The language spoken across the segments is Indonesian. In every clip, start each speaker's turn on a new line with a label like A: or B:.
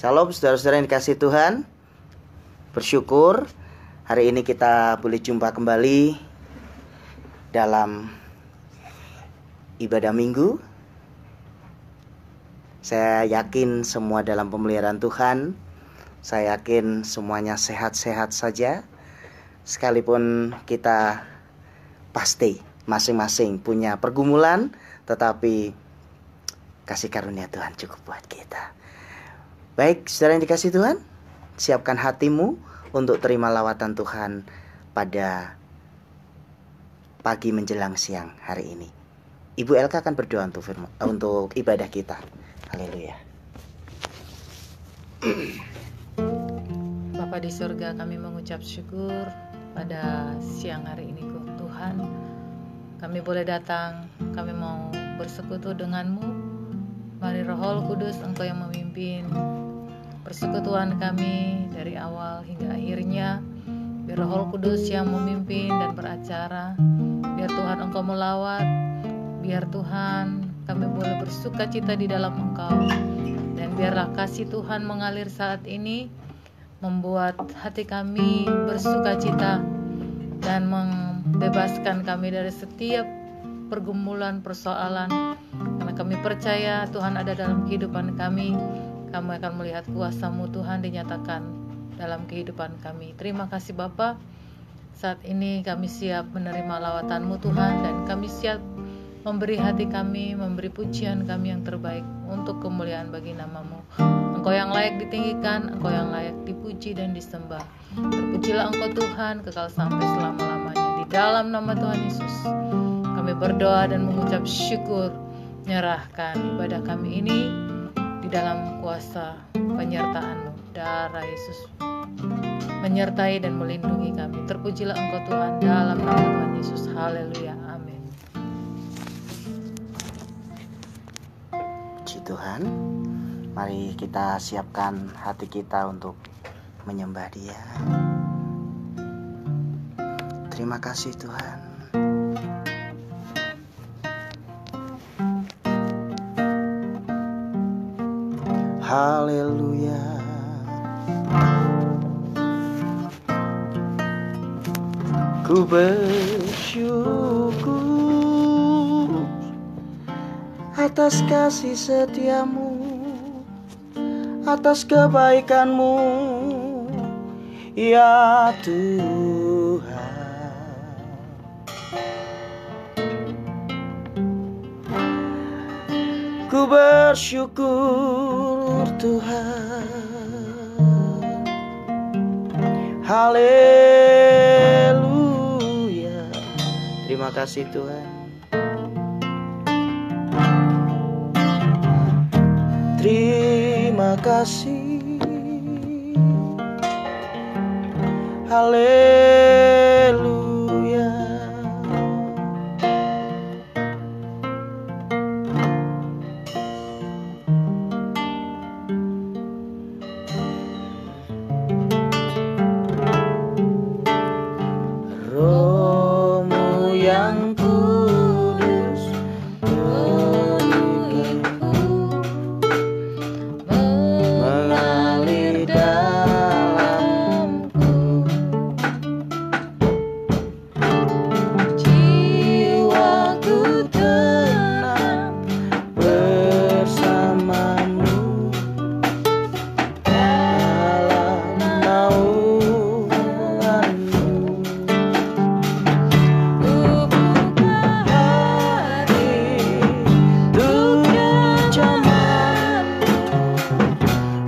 A: Shalom saudara-saudara yang dikasihi Tuhan. Bersyukur hari ini kita boleh jumpa kembali dalam ibadah minggu. Saya yakin semua dalam pemeliharaan Tuhan. Saya yakin semuanya sehat-sehat saja. Sekalipun kita pasti masing-masing punya pergumulan, tetapi kasih karunia Tuhan cukup buat kita. Baik, saudara yang dikasihi Tuhan, siapkan hatimu untuk terima lawatan Tuhan pada pagi menjelang siang hari ini. Ibu Elka akan berdoa untuk ibadah kita. Haleluya.
B: Bapa di surga, kami mengucap syukur pada siang hari ini Tuhan. Kami boleh datang, kami mau bersekutu denganmu. Mari Roh Kudus, Engkau yang memimpin persekutuan kami dari awal hingga akhirnya. Biar Roh Kudus yang memimpin dan beracara. Biar Tuhan Engkau melawat. Biar Tuhan kami boleh bersuka cita di dalam Engkau. Dan biarlah kasih Tuhan mengalir saat ini, membuat hati kami bersuka cita dan membebaskan kami dari setiap pergumulan, persoalan. Karena kami percaya Tuhan ada dalam kehidupan kami. Kami akan melihat kuasa-Mu Tuhan dinyatakan dalam kehidupan kami. Terima kasih Bapa. Saat ini kami siap menerima lawatan-Mu Tuhan, dan kami siap memberi hati kami, memberi pujian kami yang terbaik untuk kemuliaan bagi nama-Mu. Engkau yang layak ditinggikan, Engkau yang layak dipuji dan disembah. Terpujilah Engkau Tuhan kekal sampai selama-lamanya. Di dalam nama Tuhan Yesus kami berdoa dan mengucap syukur, menyerahkan ibadah kami ini di dalam kuasa penyertaan-Mu. Darah Yesus menyertai dan melindungi kami. Terpujilah Engkau Tuhan dalam nama Tuhan Yesus. Haleluya. Amin.
A: Puji Tuhan. Mari kita siapkan hati kita untuk menyembah Dia. Terima kasih Tuhan. Haleluya. Ku bersyukur atas kasih setia-Mu, atas kebaikan-Mu, ya Tuhan. Ku bersyukur Tuhan. Haleluya. Terima kasih Tuhan. Terima kasih. Haleluya. Roh-Mu yang kudus mengalir dalamku. Jiwaku tenang bersama-Mu dalam naungan-Mu.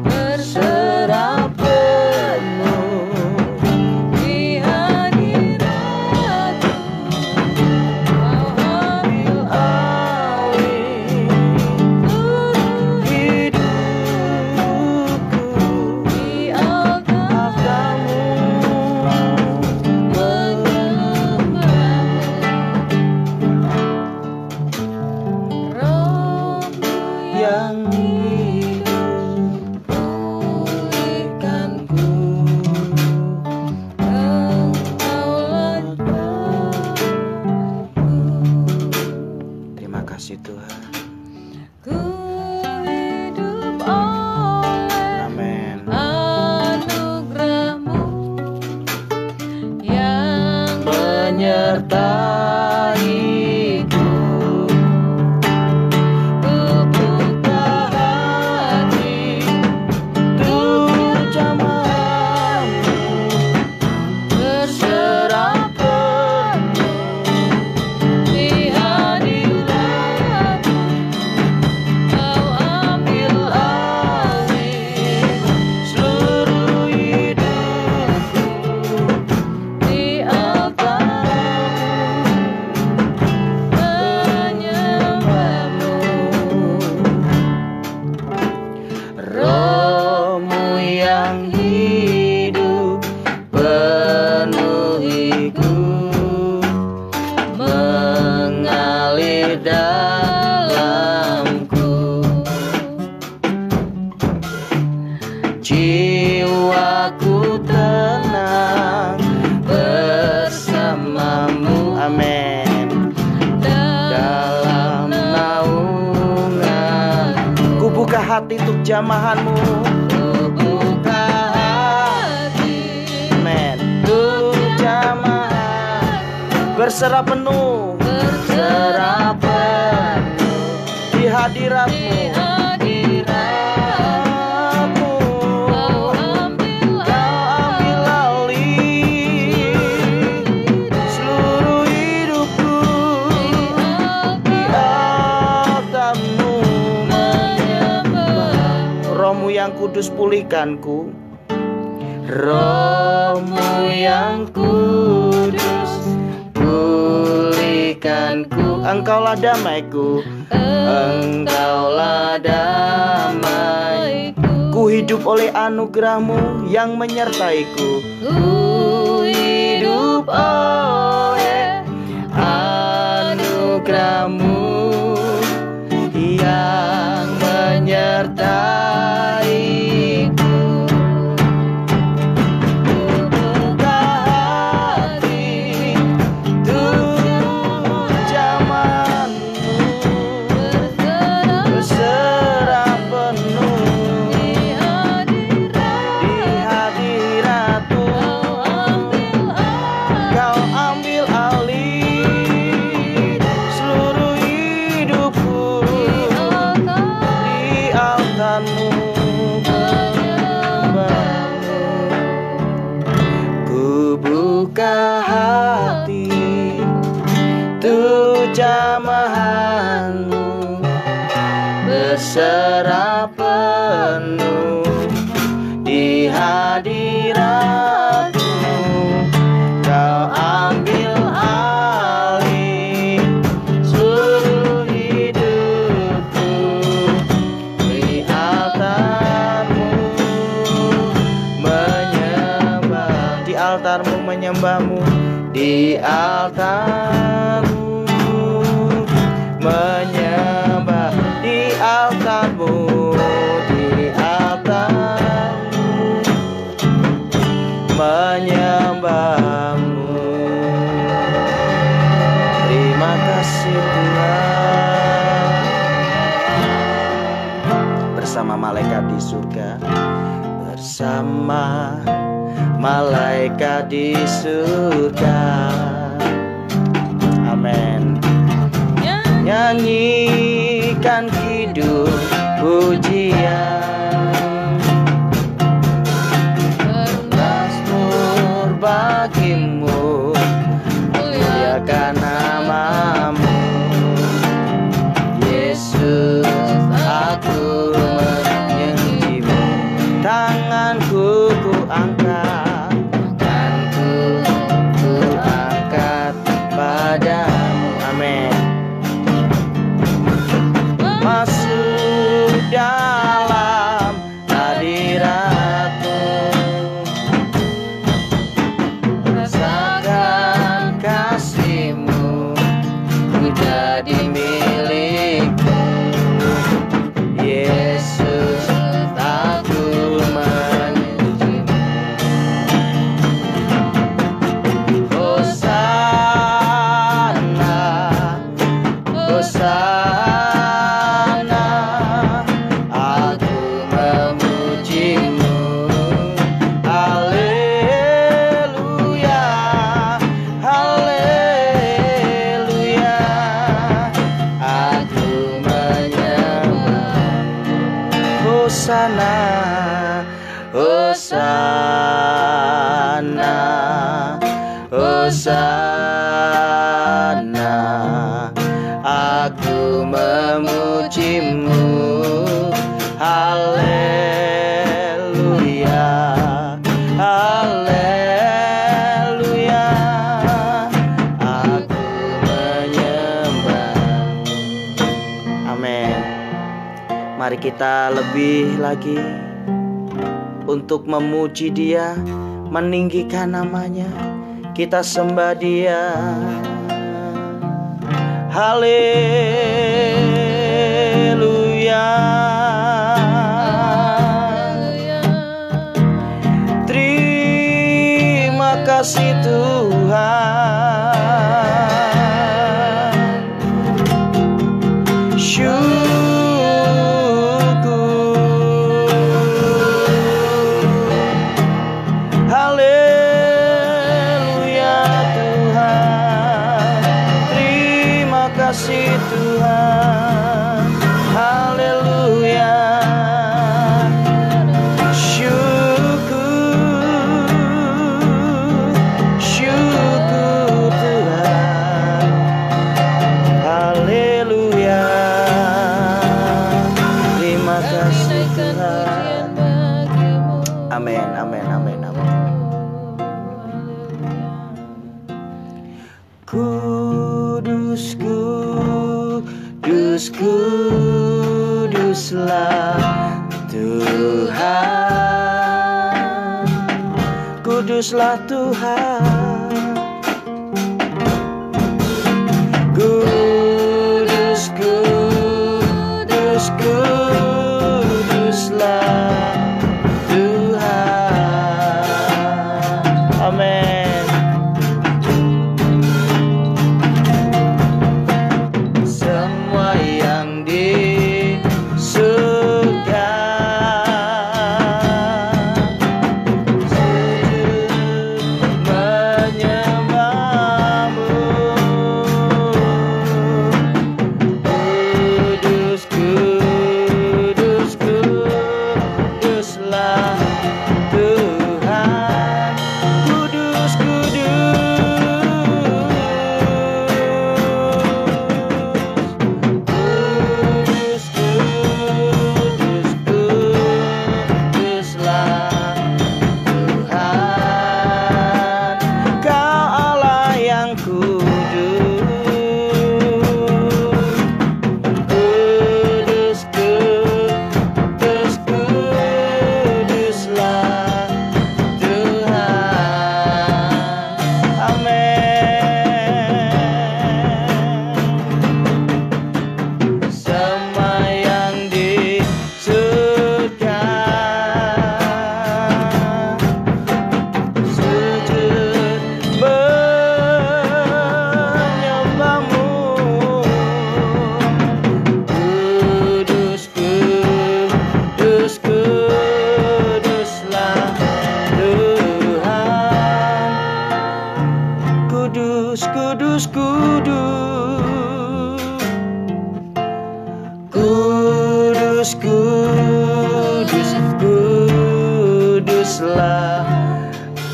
A: Berserah penuh di hadirat-Mu. Kau ambil alih hidupku di altar-Mu, menyembah-Mu. Roh-Mu yang pulihkanku, Engkaulah Tuhanku. Terima kasih Tuhan. Ku hidup oleh hati untuk jamahanmu.
B: Ku buka hati,
A: Amen. Untuk jamahan berserah penuh,
B: berserah penuh
A: di hadiratmu.
B: di hadiratmu. Kau ambil
A: alih seluruh hidupku, di altarmu menyembah. Rohmu yang kudus pulihkanku, Rohmu yang kudus pulihkanku. Engkaulah damaiku, Engkaulah damaiku. Ku hidup oleh anugerah-Mu yang menyertaiku.
B: Ku hidup oleh
A: Anugerah-Mu yang menyertaiku. Ku buka hati untuk jamahan-Mu, berserah penuh di hadirat-Mu. Kau ambil alih seluruh hidupku, di altar-Mu menyembah-Mu. Ku buka hati untuk jamahan-Mu, berserah penuh di hadirat-Mu. Kau ambil alih seluruh hidupku, di altar-Mu menyembah, di altar-Mu menyembah-Mu, di altar-Mu menyembah, di altar-Mu, di altar-Mu menyembah-Mu. Terima kasih Tuhan. Bersama malaikat di surga, bersama malaikat di surga. Amin. Nyanyikan kidung pujian, bermazmur bagimu, muliakan nama-Mu. Yesus, aku menyanyimu. Tanganku ku angkat, tanganku ku angkat padamu. Amin. Masuk dalam hadirat-Mu, rasakan kasih-Mu, ku jadi milik-Mu. Yesus, aku memuji-Mu. Hosana, Hosana, aku memuji-Mu. Haleluya, haleluya, aku menyembah-Mu. Hosana, Hosana, Hosana, aku memuji-Mu. Haleluya, haleluya, aku menyembah-Mu. Amin. Mari kita lebih lagi untuk memuji Dia, meninggikan nama-Nya, kita sembah Dia. Haleluya, terima kasih Tuhan. Syukur kuduslah Tuhan, kuduslah Tuhan. Kudus, kudus, kuduslah Tuhan. Amin. Semua yang di surga sujud menyembahmu. Kudus, kudus, kuduslah Tuhan. Kudus, kuduslah Tuhan. Kau Allah yang kudus. Kudus, kudus, kuduslah Tuhan. Amin. Semua yang di surga sujud menyembahmu. Kudus, kudus, kuduslah Tuhan. Kudus, kudus, kudus, kudus, kuduslah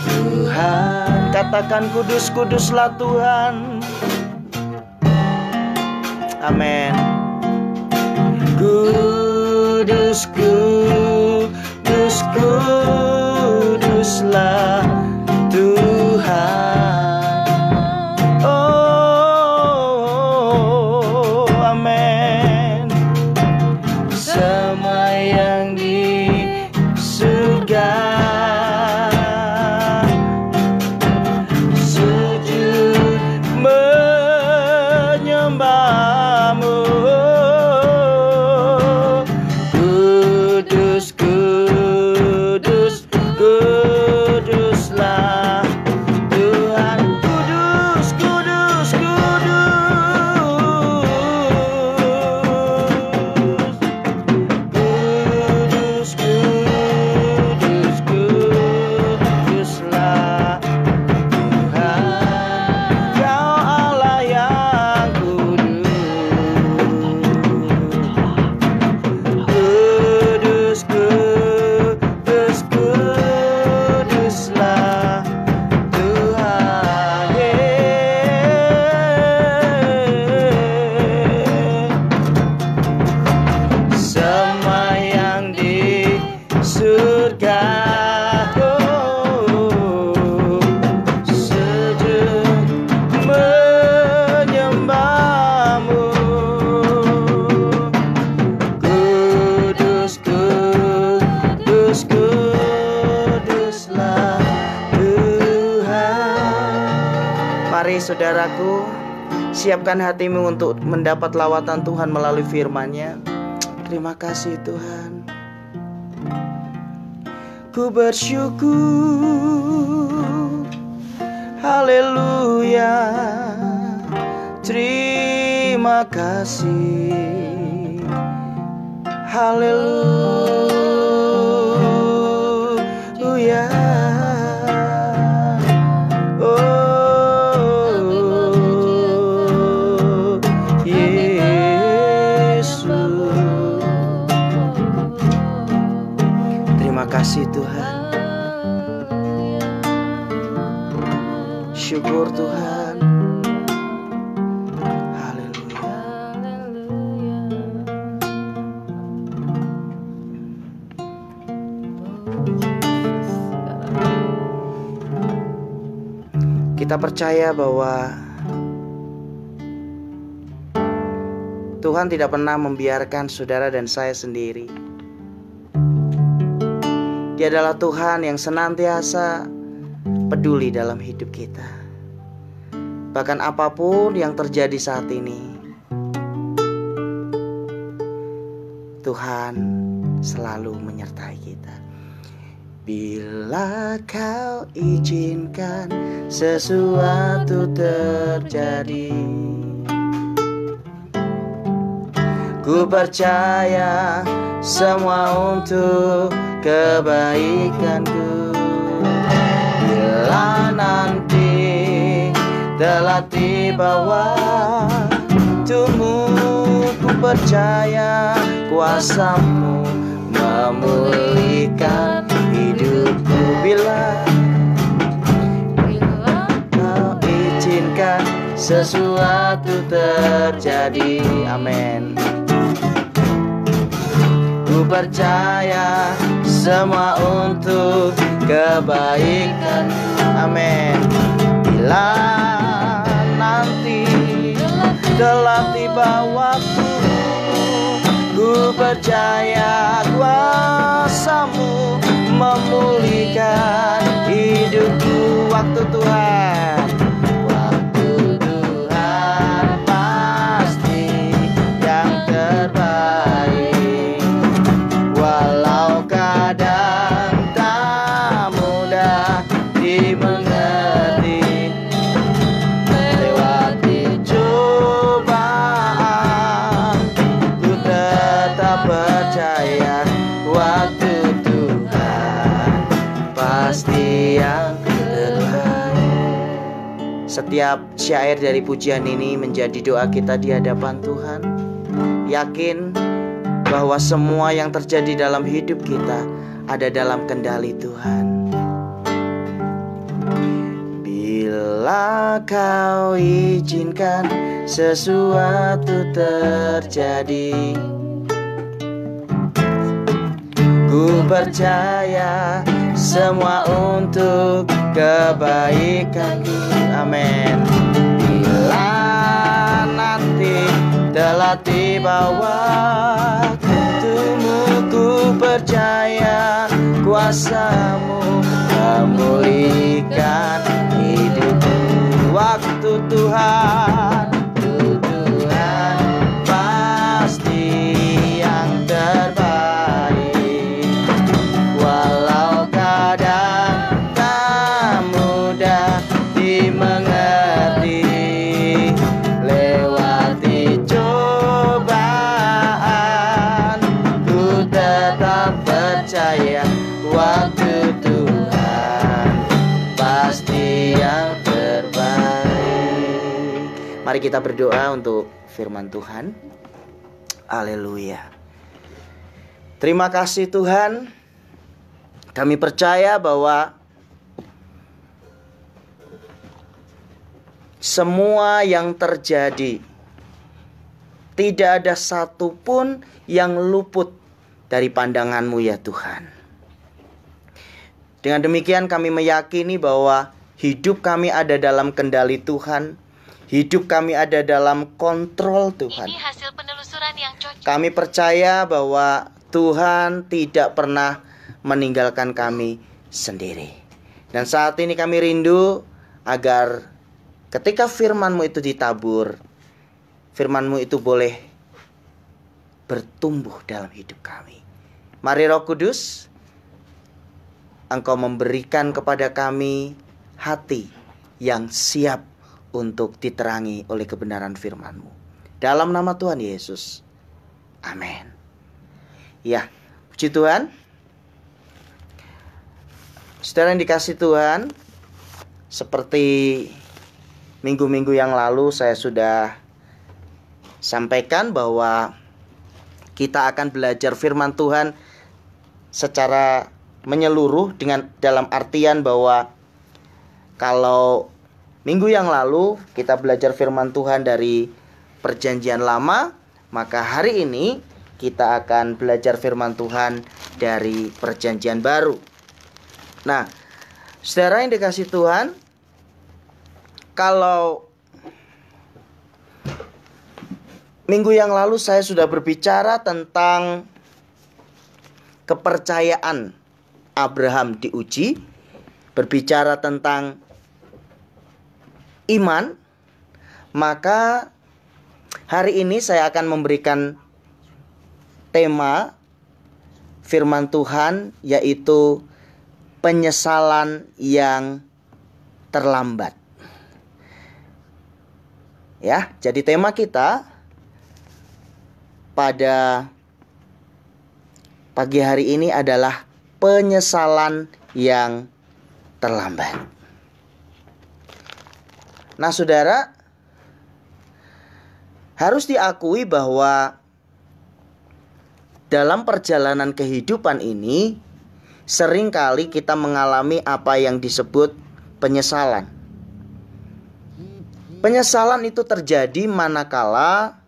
A: Tuhan. Katakan kudus, kuduslah Tuhan. Amin. Kudus, kudus, kuduslah Tuhan. Oh, amin. Semua yang di surga sujud menyembahmu. Kudus, kudus, kuduslah Tuhan. Kudus, kudus, kudus. Kudus, kudus, kuduslah Tuhan. Kau Allah yang kudus. Kudus, kudus, kuduslah Tuhan. Semua yang di surga sujud menyembahmu. Kudus, kudus, kuduslah Tuhan. Mari saudaraku, siapkan hatimu untuk mendapat lawatan Tuhan melalui firman-Nya. Terima kasih Tuhan. Ku bersyukur, haleluya. Terima kasih, haleluya. Oh, Yesus. Terima kasih Tuhan. Syukur Tuhan. Haleluya. Kita percaya bahwa Tuhan tidak pernah membiarkan saudara dan saya sendiri. Dia adalah Tuhan yang senantiasa peduli dalam hidup kita. Bahkan apapun yang terjadi saat ini, Tuhan selalu menyertai kita. Bila kau izinkan sesuatu terjadi, ku percaya semua untuk kebaikanku. Bila nanti telah tiba waktumu, ku percaya kuasa-Mu memulihkan hidupku. Bila Kau izinkan sesuatu terjadi, amin. Ku percaya semua untuk kebaikan, amin. Bila nanti telah tiba waktu, ku percaya kuasa-Mu memulihkan hidupku. Waktu Tuhan, waktu Tuhan pasti yang terbaik. Walau kadang tak mudah dimengerti, lewati cobaan, ku tetap percaya waktu Tuhan pasti yang terbaik. Setiap syair dari pujian ini menjadi doa kita di hadapan Tuhan. Yakin bahwa semua yang terjadi dalam hidup kita ada dalam kendali Tuhan. Bila Kau izinkan sesuatu terjadi, ku percaya semua untuk kebaikanku, amin. Bila nanti telah tiba waktumu, ku percaya kuasa-Mu memulihkan hidupku. Waktu Tuhan, Tuhan pasti yang terbaik. Walau kadang tak mudah dimengerti, lewati cobaan, ku tetap percaya waktu Tuhan pasti yang terbaik. Mari kita berdoa untuk firman Tuhan. Haleluya. Terima kasih Tuhan. Kami percaya bahwa semua yang terjadi, tidak ada satupun yang luput dari pandangan-Mu ya Tuhan. Dengan demikian kami meyakini bahwa hidup kami ada dalam kendali Tuhan. Hidup kami ada dalam kontrol Tuhan.
C: Ini hasil penelusuran yang cocok.
A: Kami percaya bahwa Tuhan tidak pernah meninggalkan kami sendiri. Dan saat ini kami rindu agar ketika firman-Mu itu ditabur, firman-Mu itu boleh bertumbuh dalam hidup kami. Mari Roh Kudus, Engkau memberikan kepada kami hati yang siap untuk diterangi oleh kebenaran firman-Mu. Dalam nama Tuhan Yesus. Amin. Ya, puji Tuhan. Saudara yang dikasih Tuhan, seperti minggu-minggu yang lalu saya sudah sampaikan bahwa kita akan belajar firman Tuhan secara menyeluruh, dengan dalam artian bahwa kalau minggu yang lalu kita belajar firman Tuhan dari Perjanjian Lama, maka hari ini kita akan belajar firman Tuhan dari Perjanjian Baru. Nah, saudara yang dikasih Tuhan, kalau Minggu yang lalu saya sudah berbicara tentang kepercayaan Abraham diuji, berbicara tentang iman. Maka hari ini saya akan memberikan tema firman Tuhan, yaitu penyesalan yang terlambat. Ya, jadi tema kita pada pagi hari ini adalah penyesalan yang terlambat. Nah, saudara, harus diakui bahwa dalam perjalanan kehidupan ini seringkali kita mengalami apa yang disebut penyesalan. Penyesalan itu terjadi manakala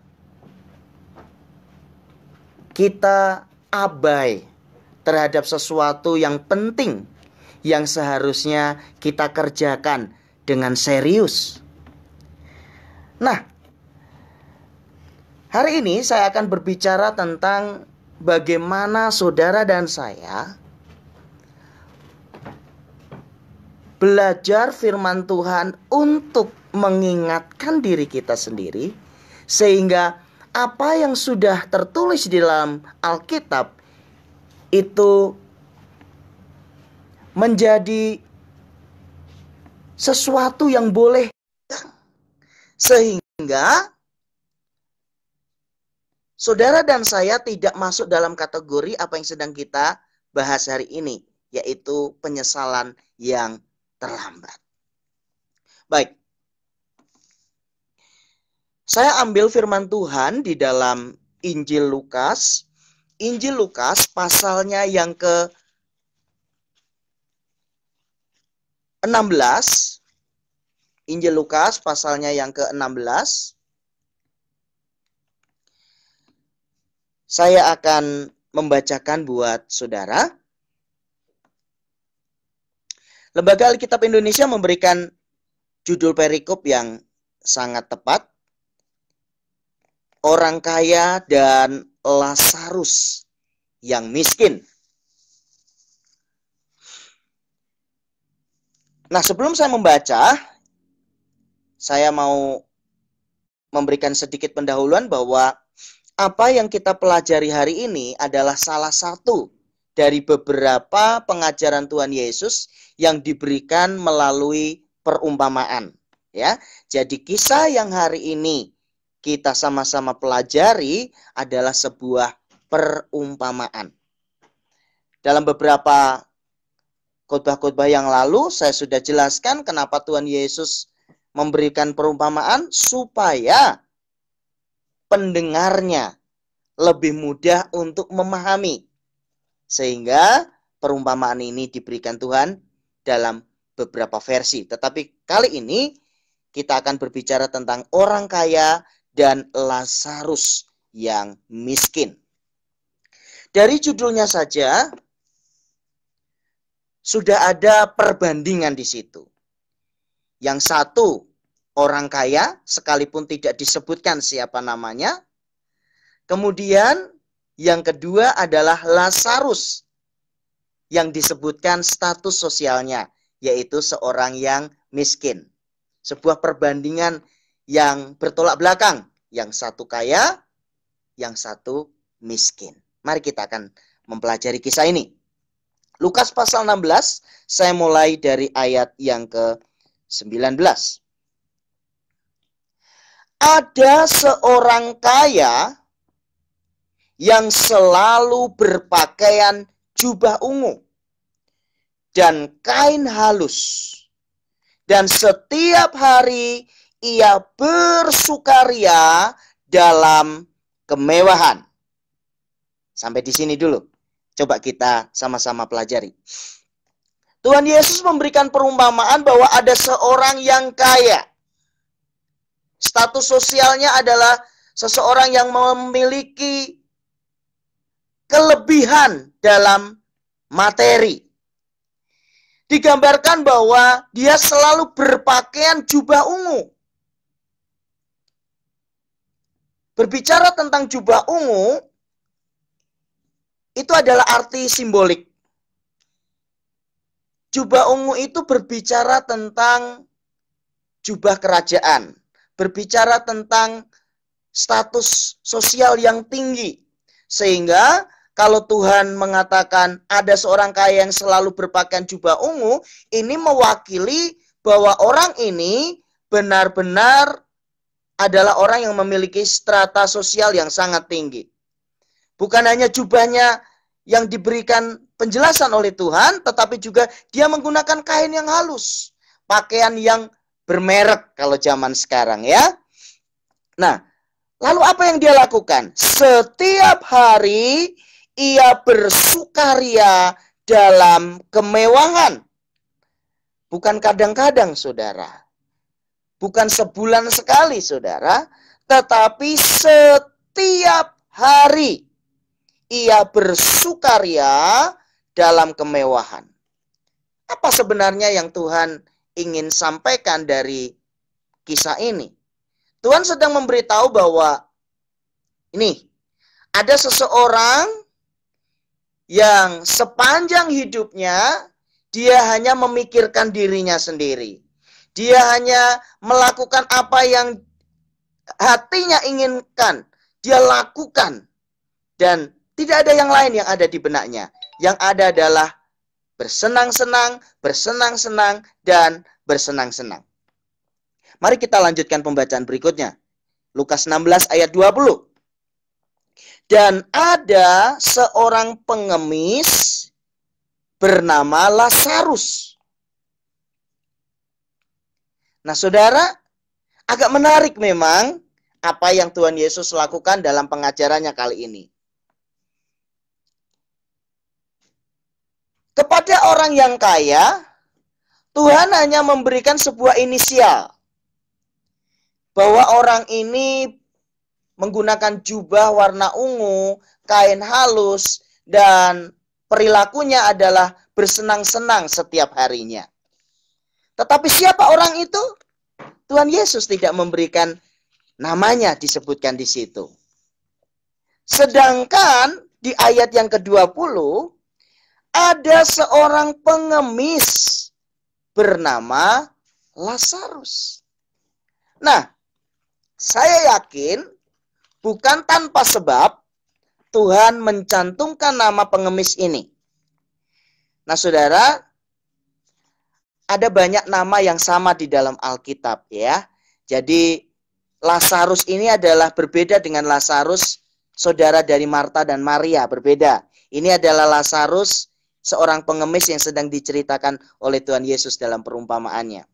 A: kita abai terhadap sesuatu yang penting yang seharusnya kita kerjakan dengan serius. Nah, hari ini saya akan berbicara tentang bagaimana saudara dan saya belajar firman Tuhan untuk mengingatkan diri kita sendiri, sehingga apa yang sudah tertulis di dalam Alkitab itu menjadi sesuatu yang boleh, sehingga saudara dan saya tidak masuk dalam kategori apa yang sedang kita bahas hari ini, yaitu penyesalan yang terlambat. Baik. Saya ambil firman Tuhan di dalam Injil Lukas. Injil Lukas pasalnya yang ke-16. Injil Lukas pasalnya yang ke-16. Saya akan membacakan buat saudara. Lembaga Alkitab Indonesia memberikan judul perikop yang sangat tepat. Orang kaya dan Lazarus yang miskin. Nah, sebelum saya membaca, saya mau memberikan sedikit pendahuluan bahwa apa yang kita pelajari hari ini adalah salah satu dari beberapa pengajaran Tuhan Yesus yang diberikan melalui perumpamaan. Ya, jadi kisah yang hari ini kita sama-sama pelajari adalah sebuah perumpamaan. Dalam beberapa khotbah-khotbah yang lalu saya sudah jelaskan kenapa Tuhan Yesus memberikan perumpamaan supaya pendengarnya lebih mudah untuk memahami. Sehingga perumpamaan ini diberikan Tuhan dalam beberapa versi. Tetapi kali ini kita akan berbicara tentang orang kaya dan Lazarus yang miskin. Dari judulnya saja sudah ada perbandingan di situ. Yang satu orang kaya sekalipun tidak disebutkan siapa namanya. Kemudian yang kedua adalah Lazarus yang disebutkan status sosialnya, yaitu seorang yang miskin. Sebuah perbandingan yang bertolak belakang. Yang satu kaya, yang satu miskin. Mari kita akan mempelajari kisah ini. Lukas pasal 16, saya mulai dari ayat yang ke-19. Ada seorang kaya yang selalu berpakaian jubah ungu dan kain halus. Dan setiap hari ia bersukaria dalam kemewahan. Sampai di sini dulu. Coba kita sama-sama pelajari. Tuhan Yesus memberikan perumpamaan bahwa ada seorang yang kaya. Status sosialnya adalah seseorang yang memiliki kelebihan dalam materi. Digambarkan bahwa dia selalu berpakaian jubah ungu. berbicara tentang jubah ungu, itu adalah arti simbolik. Jubah ungu itu berbicara tentang jubah kerajaan, berbicara tentang status sosial yang tinggi. Sehingga kalau Tuhan mengatakan ada seorang kaya yang selalu berpakaian jubah ungu, ini mewakili bahwa orang ini benar-benar adalah orang yang memiliki strata sosial yang sangat tinggi. Bukan hanya jubahnya yang diberikan penjelasan oleh Tuhan, tetapi juga dia menggunakan kain yang halus, pakaian yang bermerek kalau zaman sekarang ya. Nah, lalu apa yang dia lakukan? Setiap hari ia bersukaria dalam kemewahan. Bukan kadang-kadang, saudara. Bukan sebulan sekali, saudara. Tetapi setiap hari ia bersukaria dalam kemewahan. Apa sebenarnya yang Tuhan ingin sampaikan dari kisah ini? Tuhan sedang memberitahu bahwa ini ada seseorang yang sepanjang hidupnya dia hanya memikirkan dirinya sendiri. Dia hanya melakukan apa yang hatinya inginkan. Dia lakukan. Dan tidak ada yang lain yang ada di benaknya. Yang ada adalah bersenang-senang, bersenang-senang, dan bersenang-senang. Mari kita lanjutkan pembacaan berikutnya. Lukas 16 ayat 20. Dan ada seorang pengemis bernama Lazarus. Nah, saudara, agak menarik memang apa yang Tuhan Yesus lakukan dalam pengajarannya kali ini. Kepada orang yang kaya, Tuhan hanya memberikan sebuah inisial. Bahwa orang ini menggunakan jubah warna ungu, kain halus, dan perilakunya adalah bersenang-senang setiap harinya. Tetapi siapa orang itu? Tuhan Yesus tidak memberikan namanya disebutkan di situ. Sedangkan di ayat yang ke-20, ada seorang pengemis bernama Lazarus. Nah, saya yakin bukan tanpa sebab Tuhan mencantumkan nama pengemis ini. Nah, saudara, ada banyak nama yang sama di dalam Alkitab ya. Jadi Lazarus ini adalah berbeda dengan Lazarus saudara dari Marta dan Maria, berbeda. Ini adalah Lazarus, seorang pengemis yang sedang diceritakan oleh Tuhan Yesus dalam perumpamaannya.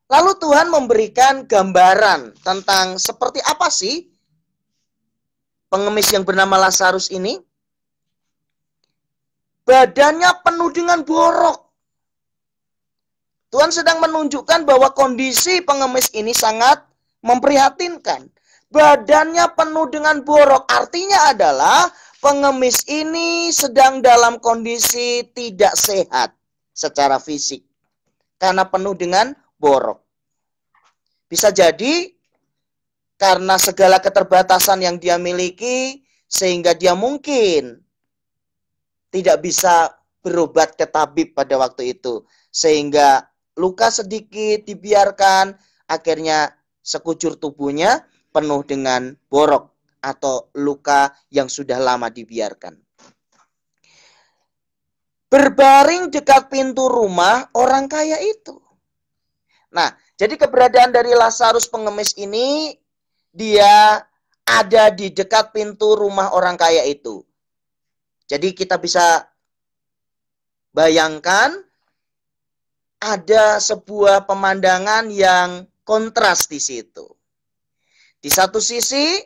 A: Lalu Tuhan memberikan gambaran tentang seperti apa sih pengemis yang bernama Lazarus ini. Badannya penuh dengan borok. Tuhan sedang menunjukkan bahwa kondisi pengemis ini sangat memprihatinkan. Badannya penuh dengan borok. Artinya adalah pengemis ini sedang dalam kondisi tidak sehat secara fisik. Karena penuh dengan borok. Bisa jadi karena segala keterbatasan yang dia miliki sehingga dia mungkin tidak bisa berobat ke tabib pada waktu itu. Sehingga luka sedikit dibiarkan, akhirnya sekujur tubuhnya penuh dengan borok atau luka yang sudah lama dibiarkan. Berbaring dekat pintu rumah orang kaya itu. Nah, jadi keberadaan dari Lazarus pengemis ini, dia ada di dekat pintu rumah orang kaya itu. Jadi kita bisa bayangkan ada sebuah pemandangan yang kontras di situ. Di satu sisi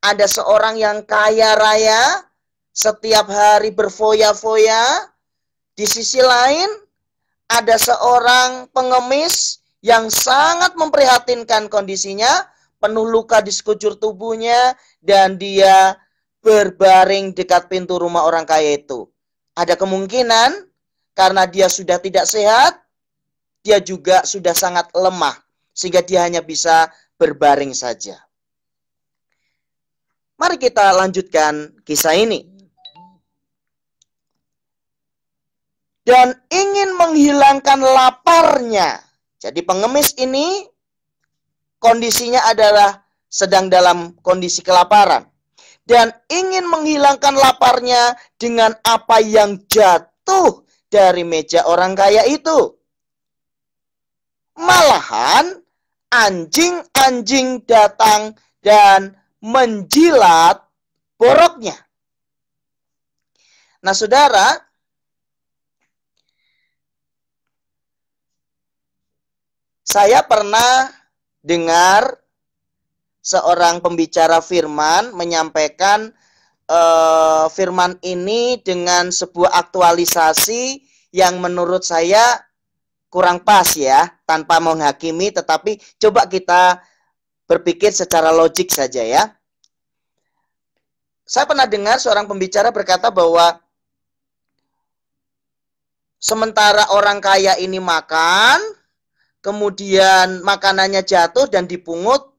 A: ada seorang yang kaya raya, setiap hari berfoya-foya. Di sisi lain ada seorang pengemis yang sangat memprihatinkan kondisinya, penuh luka di sekujur tubuhnya, dan dia berbaring dekat pintu rumah orang kaya itu. Ada kemungkinan karena dia sudah tidak sehat, dia juga sudah sangat lemah, sehingga dia hanya bisa berbaring saja. Mari kita lanjutkan kisah ini. Dan ingin menghilangkan laparnya. Jadi pengemis ini kondisinya adalah sedang dalam kondisi kelaparan. Dan ingin menghilangkan laparnya dengan apa yang jatuh dari meja orang kaya itu. Malahan anjing-anjing datang dan menjilat boroknya. Nah, saudara, saya pernah dengar seorang pembicara firman menyampaikan firman ini dengan sebuah aktualisasi yang menurut saya kurang pas ya, tanpa menghakimi, tetapi coba kita berpikir secara logik saja ya. Saya pernah dengar seorang pembicara berkata bahwa sementara orang kaya ini makan, kemudian makanannya jatuh dan dipungut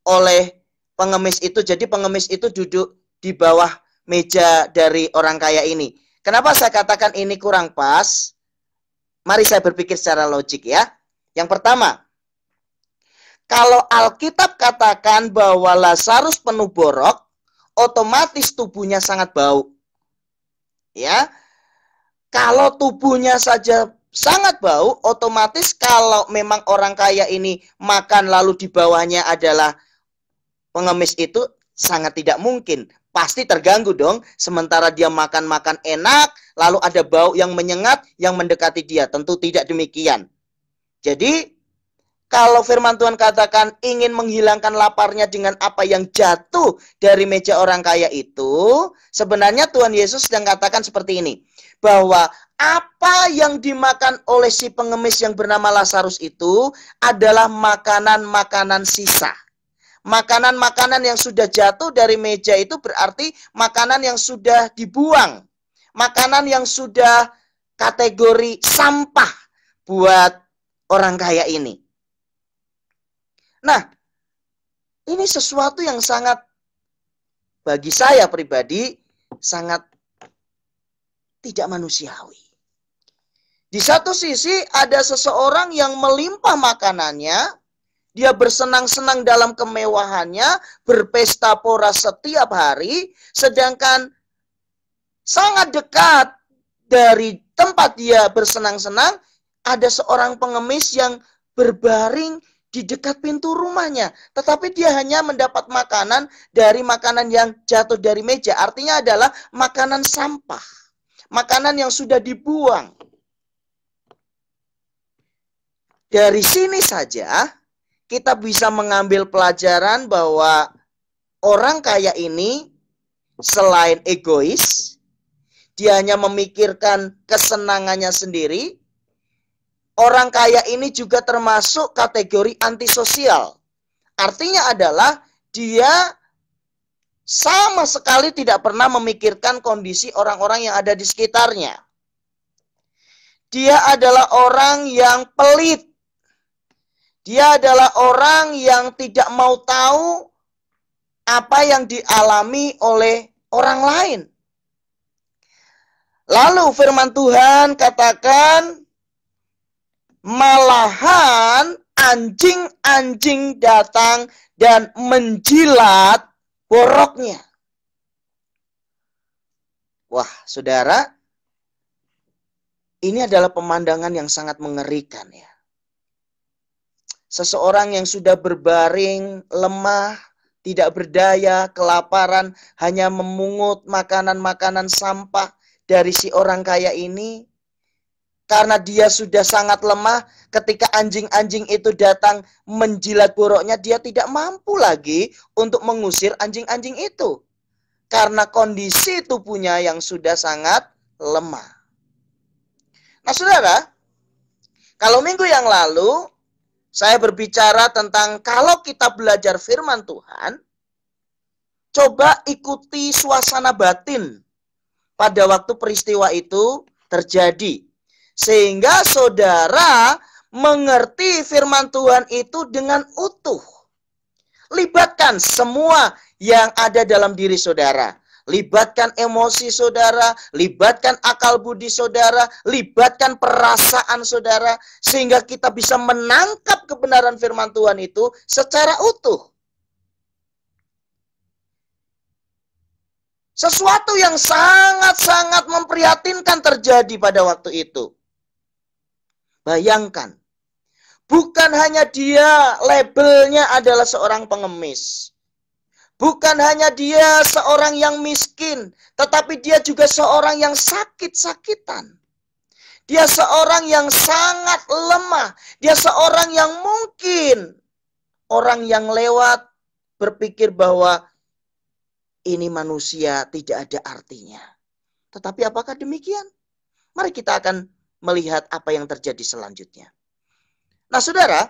A: oleh pengemis itu. Jadi pengemis itu duduk di bawah meja dari orang kaya ini. Kenapa saya katakan ini kurang pas? Mari saya berpikir secara logik ya. Yang pertama, kalau Alkitab katakan bahwa Lazarus penuh borok, otomatis tubuhnya sangat bau. Ya. Kalau tubuhnya saja sangat bau, otomatis kalau memang orang kaya ini makan lalu di bawahnya adalah pengemis itu sangat tidak mungkin. Pasti terganggu dong, sementara dia makan-makan enak, lalu ada bau yang menyengat yang mendekati dia. Tentu tidak demikian. Jadi, kalau firman Tuhan katakan ingin menghilangkan laparnya dengan apa yang jatuh dari meja orang kaya itu, sebenarnya Tuhan Yesus sedang katakan seperti ini, bahwa apa yang dimakan oleh si pengemis yang bernama Lazarus itu adalah makanan-makanan sisa. Makanan-makanan yang sudah jatuh dari meja itu berarti makanan yang sudah dibuang. Makanan yang sudah kategori sampah buat orang kaya ini. Nah, ini sesuatu yang sangat, bagi saya pribadi, sangat tidak manusiawi. Di satu sisi ada seseorang yang melimpah makanannya, dia bersenang-senang dalam kemewahannya, berpesta pora setiap hari, sedangkan sangat dekat dari tempat dia bersenang-senang, ada seorang pengemis yang berbaring di dekat pintu rumahnya. Tetapi dia hanya mendapat makanan dari makanan yang jatuh dari meja. Artinya adalah makanan sampah. Makanan yang sudah dibuang. Dari sini saja kita bisa mengambil pelajaran bahwa orang kaya ini selain egois, dia hanya memikirkan kesenangannya sendiri. Orang kaya ini juga termasuk kategori antisosial. Artinya adalah dia sama sekali tidak pernah memikirkan kondisi orang-orang yang ada di sekitarnya. Dia adalah orang yang pelit. Dia adalah orang yang tidak mau tahu apa yang dialami oleh orang lain. Lalu firman Tuhan katakan, malahan anjing-anjing datang dan menjilat boroknya. Wah, saudara, ini adalah pemandangan yang sangat mengerikan ya. Seseorang yang sudah berbaring, lemah, tidak berdaya, kelaparan, hanya memungut makanan-makanan sampah dari si orang kaya ini. Karena dia sudah sangat lemah, ketika anjing-anjing itu datang menjilat boroknya, dia tidak mampu lagi untuk mengusir anjing-anjing itu. Karena kondisi tubuhnya yang sudah sangat lemah. Nah saudara, kalau minggu yang lalu, saya berbicara tentang kalau kita belajar firman Tuhan, coba ikuti suasana batin pada waktu peristiwa itu terjadi. Sehingga saudara mengerti firman Tuhan itu dengan utuh. libatkan semua yang ada dalam diri saudara. Libatkan emosi saudara, libatkan akal budi saudara, libatkan perasaan saudara, sehingga kita bisa menangkap kebenaran firman Tuhan itu secara utuh. Sesuatu yang sangat-sangat memprihatinkan terjadi pada waktu itu. Bayangkan, bukan hanya dia labelnya adalah seorang pengemis. Bukan hanya dia seorang yang miskin, tetapi dia juga seorang yang sakit-sakitan. Dia seorang yang sangat lemah. Dia seorang yang mungkin orang yang lewat berpikir bahwa ini manusia tidak ada artinya. Tetapi apakah demikian? Mari kita akan melihat apa yang terjadi selanjutnya. Nah, saudara,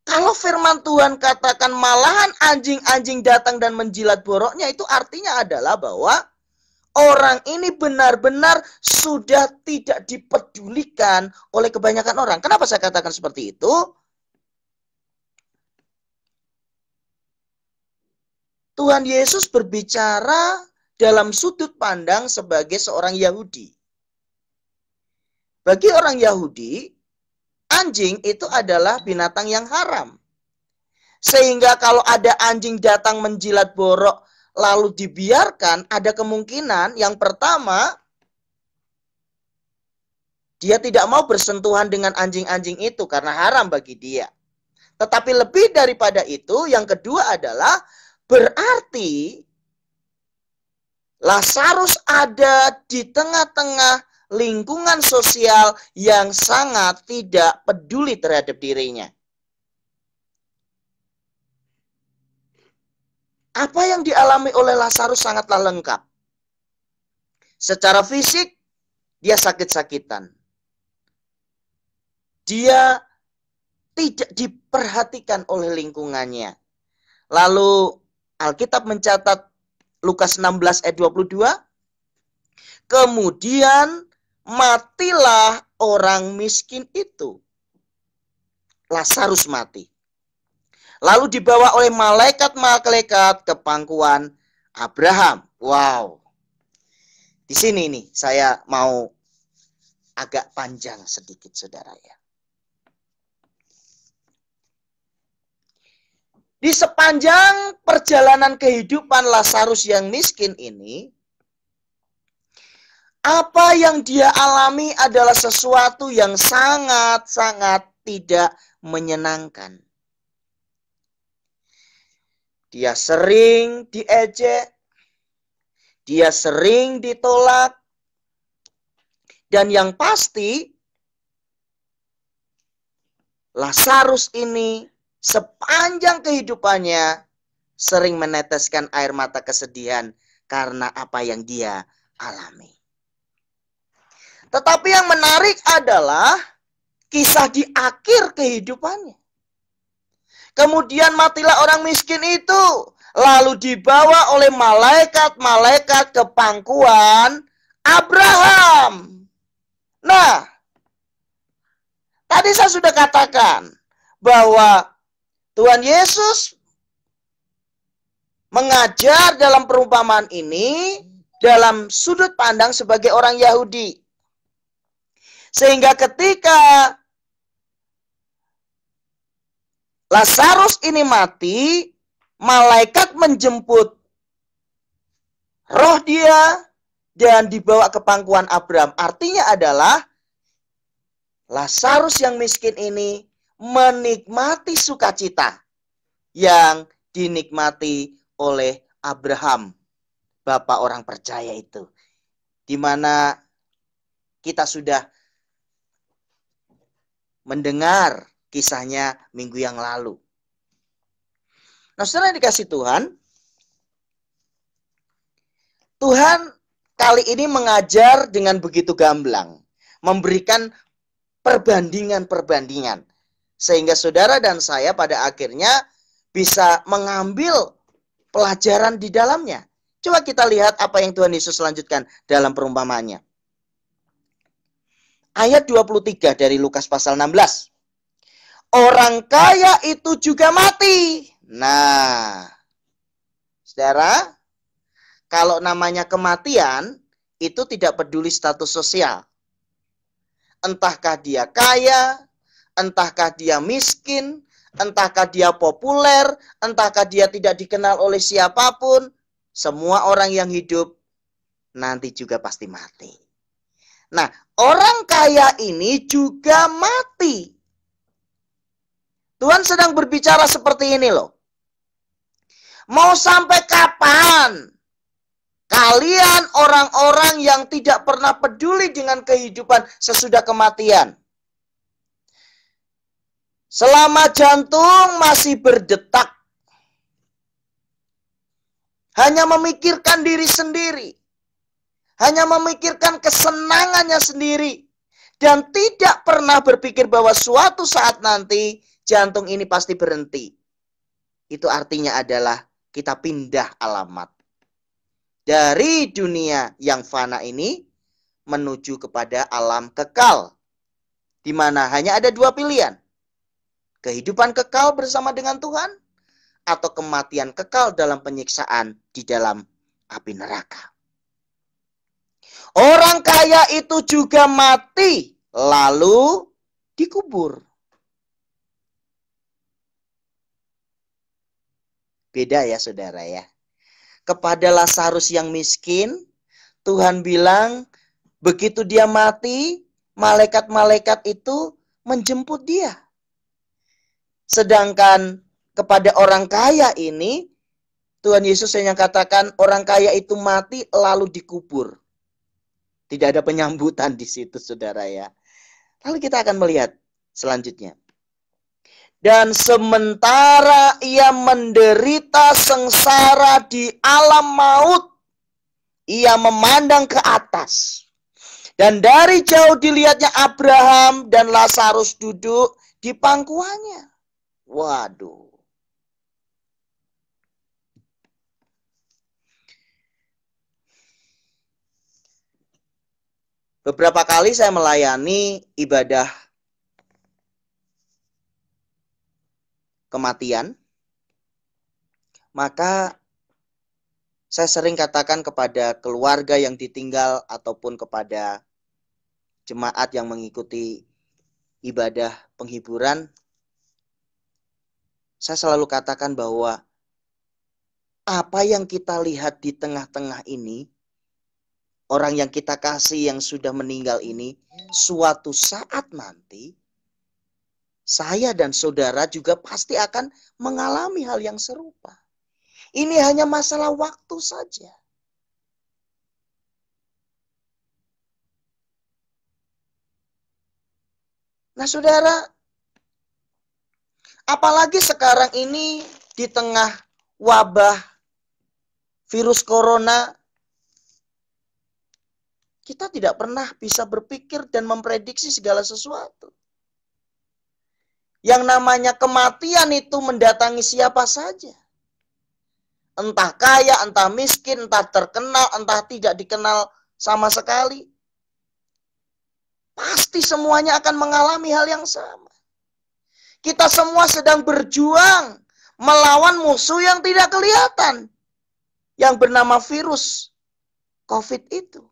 A: kalau firman Tuhan katakan malahan anjing-anjing datang dan menjilat boroknya, itu artinya adalah bahwa orang ini benar-benar sudah tidak dipedulikan oleh kebanyakan orang. Kenapa saya katakan seperti itu? Tuhan Yesus berbicara dalam sudut pandang sebagai seorang Yahudi. Bagi orang Yahudi, anjing itu adalah binatang yang haram. Sehingga kalau ada anjing datang menjilat borok lalu dibiarkan, ada kemungkinan yang pertama, dia tidak mau bersentuhan dengan anjing-anjing itu karena haram bagi dia. Tetapi lebih daripada itu, yang kedua adalah berarti Lazarus ada di tengah-tengah lingkungan sosial yang sangat tidak peduli terhadap dirinya. Apa yang dialami oleh Lazarus sangatlah lengkap. Secara fisik, dia sakit-sakitan. Dia tidak diperhatikan oleh lingkungannya. Lalu Alkitab mencatat Lukas 16 ayat 22, kemudian matilah orang miskin itu. Lazarus mati. Lalu dibawa oleh malaikat-malaikat ke pangkuan Abraham. Wow. Di sini nih saya mau agak panjang sedikit, saudara ya. Di sepanjang perjalanan kehidupan Lazarus yang miskin ini, apa yang dia alami adalah sesuatu yang sangat-sangat tidak menyenangkan. Dia sering diejek, dia sering ditolak, dan yang pasti Lazarus ini sepanjang kehidupannya sering meneteskan air mata kesedihan karena apa yang dia alami. Tetapi yang menarik adalah kisah di akhir kehidupannya. Kemudian matilah orang miskin itu, lalu dibawa oleh malaikat-malaikat ke pangkuan Abraham. Nah, tadi saya sudah katakan bahwa Tuhan Yesus mengajar dalam perumpamaan ini dalam sudut pandang sebagai orang Yahudi. Sehingga ketika Lazarus ini mati, malaikat menjemput roh dia dan dibawa ke pangkuan Abraham. Artinya adalah Lazarus yang miskin ini menikmati sukacita yang dinikmati oleh Abraham, bapak orang percaya itu. Di mana kita sudah mendengar kisahnya minggu yang lalu. Nah, saudara dikasih Tuhan, Tuhan kali ini mengajar dengan begitu gamblang, memberikan perbandingan-perbandingan, sehingga saudara dan saya pada akhirnya bisa mengambil pelajaran di dalamnya. Coba kita lihat apa yang Tuhan Yesus lanjutkan dalam perumpamaannya. Ayat 23 dari Lukas pasal 16. orang kaya itu juga mati. Nah, saudara, kalau namanya kematian, itu tidak peduli status sosial. Entahkah dia kaya, entahkah dia miskin, entahkah dia populer, entahkah dia tidak dikenal oleh siapapun, semua orang yang hidup nanti juga pasti mati. Nah, orang kaya ini juga mati. Tuhan sedang berbicara seperti ini loh. Mau sampai kapan kalian orang-orang yang tidak pernah peduli dengan kehidupan sesudah kematian? Selama jantung masih berdetak, hanya memikirkan diri sendiri, hanya memikirkan kesenangannya sendiri, dan tidak pernah berpikir bahwa suatu saat nanti jantung ini pasti berhenti. Itu artinya adalah kita pindah alamat dari dunia yang fana ini menuju kepada alam kekal, di mana hanya ada dua pilihan. Kehidupan kekal bersama dengan Tuhan, atau kematian kekal dalam penyiksaan di dalam api neraka. Orang kaya itu juga mati, lalu dikubur. Beda ya saudara ya. Kepada Lazarus yang miskin, Tuhan bilang, begitu dia mati, malaikat-malaikat itu menjemput dia. Sedangkan kepada orang kaya ini, Tuhan Yesus hanya katakan orang kaya itu mati lalu dikubur. Tidak ada penyambutan di situ saudara ya. Lalu kita akan melihat selanjutnya. Dan sementara ia menderita sengsara di alam maut, ia memandang ke atas. Dan dari jauh dilihatnya Abraham dan Lazarus duduk di pangkuannya. Waduh. Beberapa kali saya melayani ibadah kematian, maka saya sering katakan kepada keluarga yang ditinggal ataupun kepada jemaat yang mengikuti ibadah penghiburan, saya selalu katakan bahwa apa yang kita lihat di tengah-tengah ini, orang yang kita kasih yang sudah meninggal ini, suatu saat nanti saya dan saudara juga pasti akan mengalami hal yang serupa. Ini hanya masalah waktu saja. Nah saudara, apalagi sekarang ini di tengah wabah virus corona, kita tidak pernah bisa berpikir dan memprediksi segala sesuatu. Yang namanya kematian itu mendatangi siapa saja. Entah kaya, entah miskin, entah terkenal, entah tidak dikenal sama sekali. Pasti semuanya akan mengalami hal yang sama. Kita semua sedang berjuang melawan musuh yang tidak kelihatan, yang bernama virus COVID itu.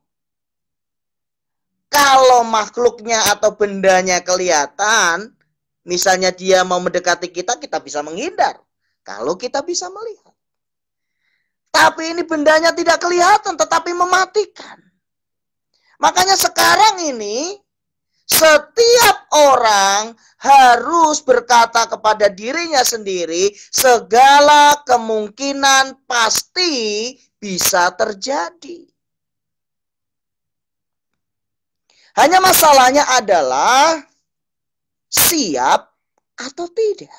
A: Kalau makhluknya atau bendanya kelihatan, misalnya dia mau mendekati kita, kita bisa menghindar. Kalau kita bisa melihat. Tapi ini bendanya tidak kelihatan, tetapi mematikan. Makanya sekarang ini, setiap orang harus berkata kepada dirinya sendiri, segala kemungkinan pasti bisa terjadi. Hanya masalahnya adalah siap atau tidak.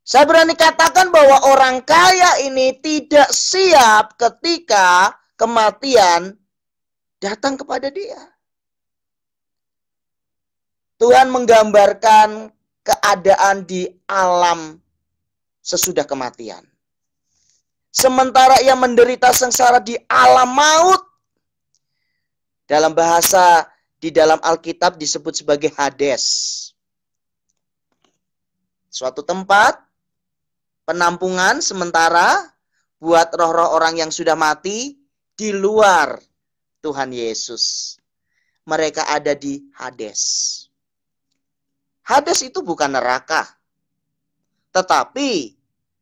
A: Saya berani katakan bahwa orang kaya ini tidak siap ketika kematian datang kepada dia. Tuhan menggambarkan keadaan di alam sesudah kematian. Sementara ia menderita sengsara di alam maut, dalam bahasa di dalam Alkitab disebut sebagai Hades. Suatu tempat penampungan sementara buat roh-roh orang yang sudah mati di luar Tuhan Yesus. Mereka ada di Hades. Hades itu bukan neraka, tetapi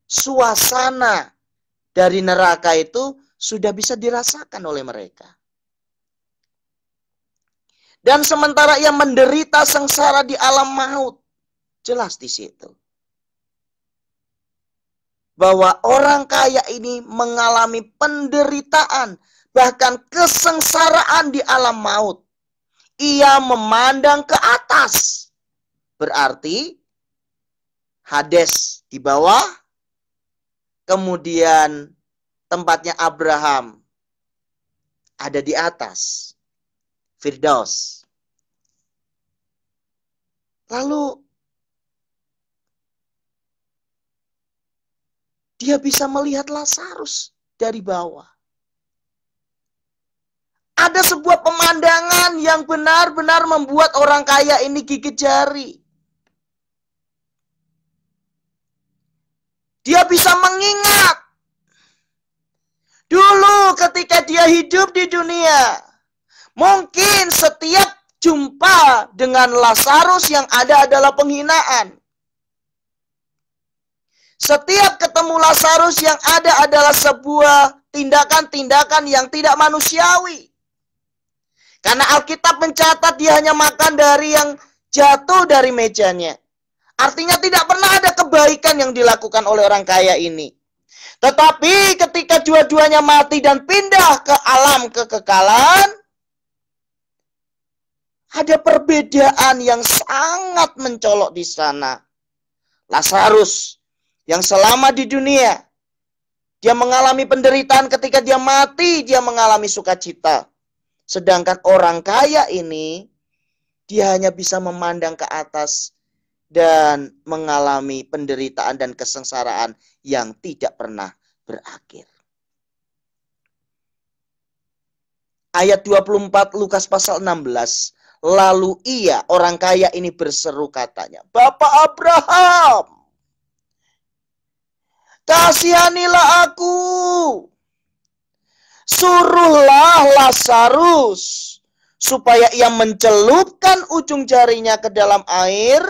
A: suasana dari neraka itu sudah bisa dirasakan oleh mereka. Dan sementara ia menderita sengsara di alam maut, jelas di situ bahwa orang kaya ini mengalami penderitaan, bahkan kesengsaraan di alam maut. Ia memandang ke atas, berarti Hades di bawah, kemudian tempatnya Abraham ada di atas, Firdaus. Lalu dia bisa melihat Lazarus dari bawah. Ada sebuah pemandangan yang benar-benar membuat orang kaya ini gigit jari. Dia bisa mengingat dulu ketika dia hidup di dunia. Mungkin setiap jumpa dengan Lazarus yang ada adalah penghinaan. Setiap ketemu Lazarus yang ada adalah sebuah tindakan-tindakan yang tidak manusiawi. Karena Alkitab mencatat dia hanya makan dari yang jatuh dari mejanya. Artinya tidak pernah ada kebaikan yang dilakukan oleh orang kaya ini. Tetapi ketika dua-duanya mati dan pindah ke alam kekekalan, ada perbedaan yang sangat mencolok di sana. Lazarus yang selama di dunia, dia mengalami penderitaan, ketika dia mati, dia mengalami sukacita. Sedangkan orang kaya ini, dia hanya bisa memandang ke atas dan mengalami penderitaan dan kesengsaraan yang tidak pernah berakhir. Ayat 24 Lukas pasal 16. Lalu ia, orang kaya ini berseru katanya, Bapak Abraham, kasihanilah aku. Suruhlah Lazarus supaya ia mencelupkan ujung jarinya ke dalam air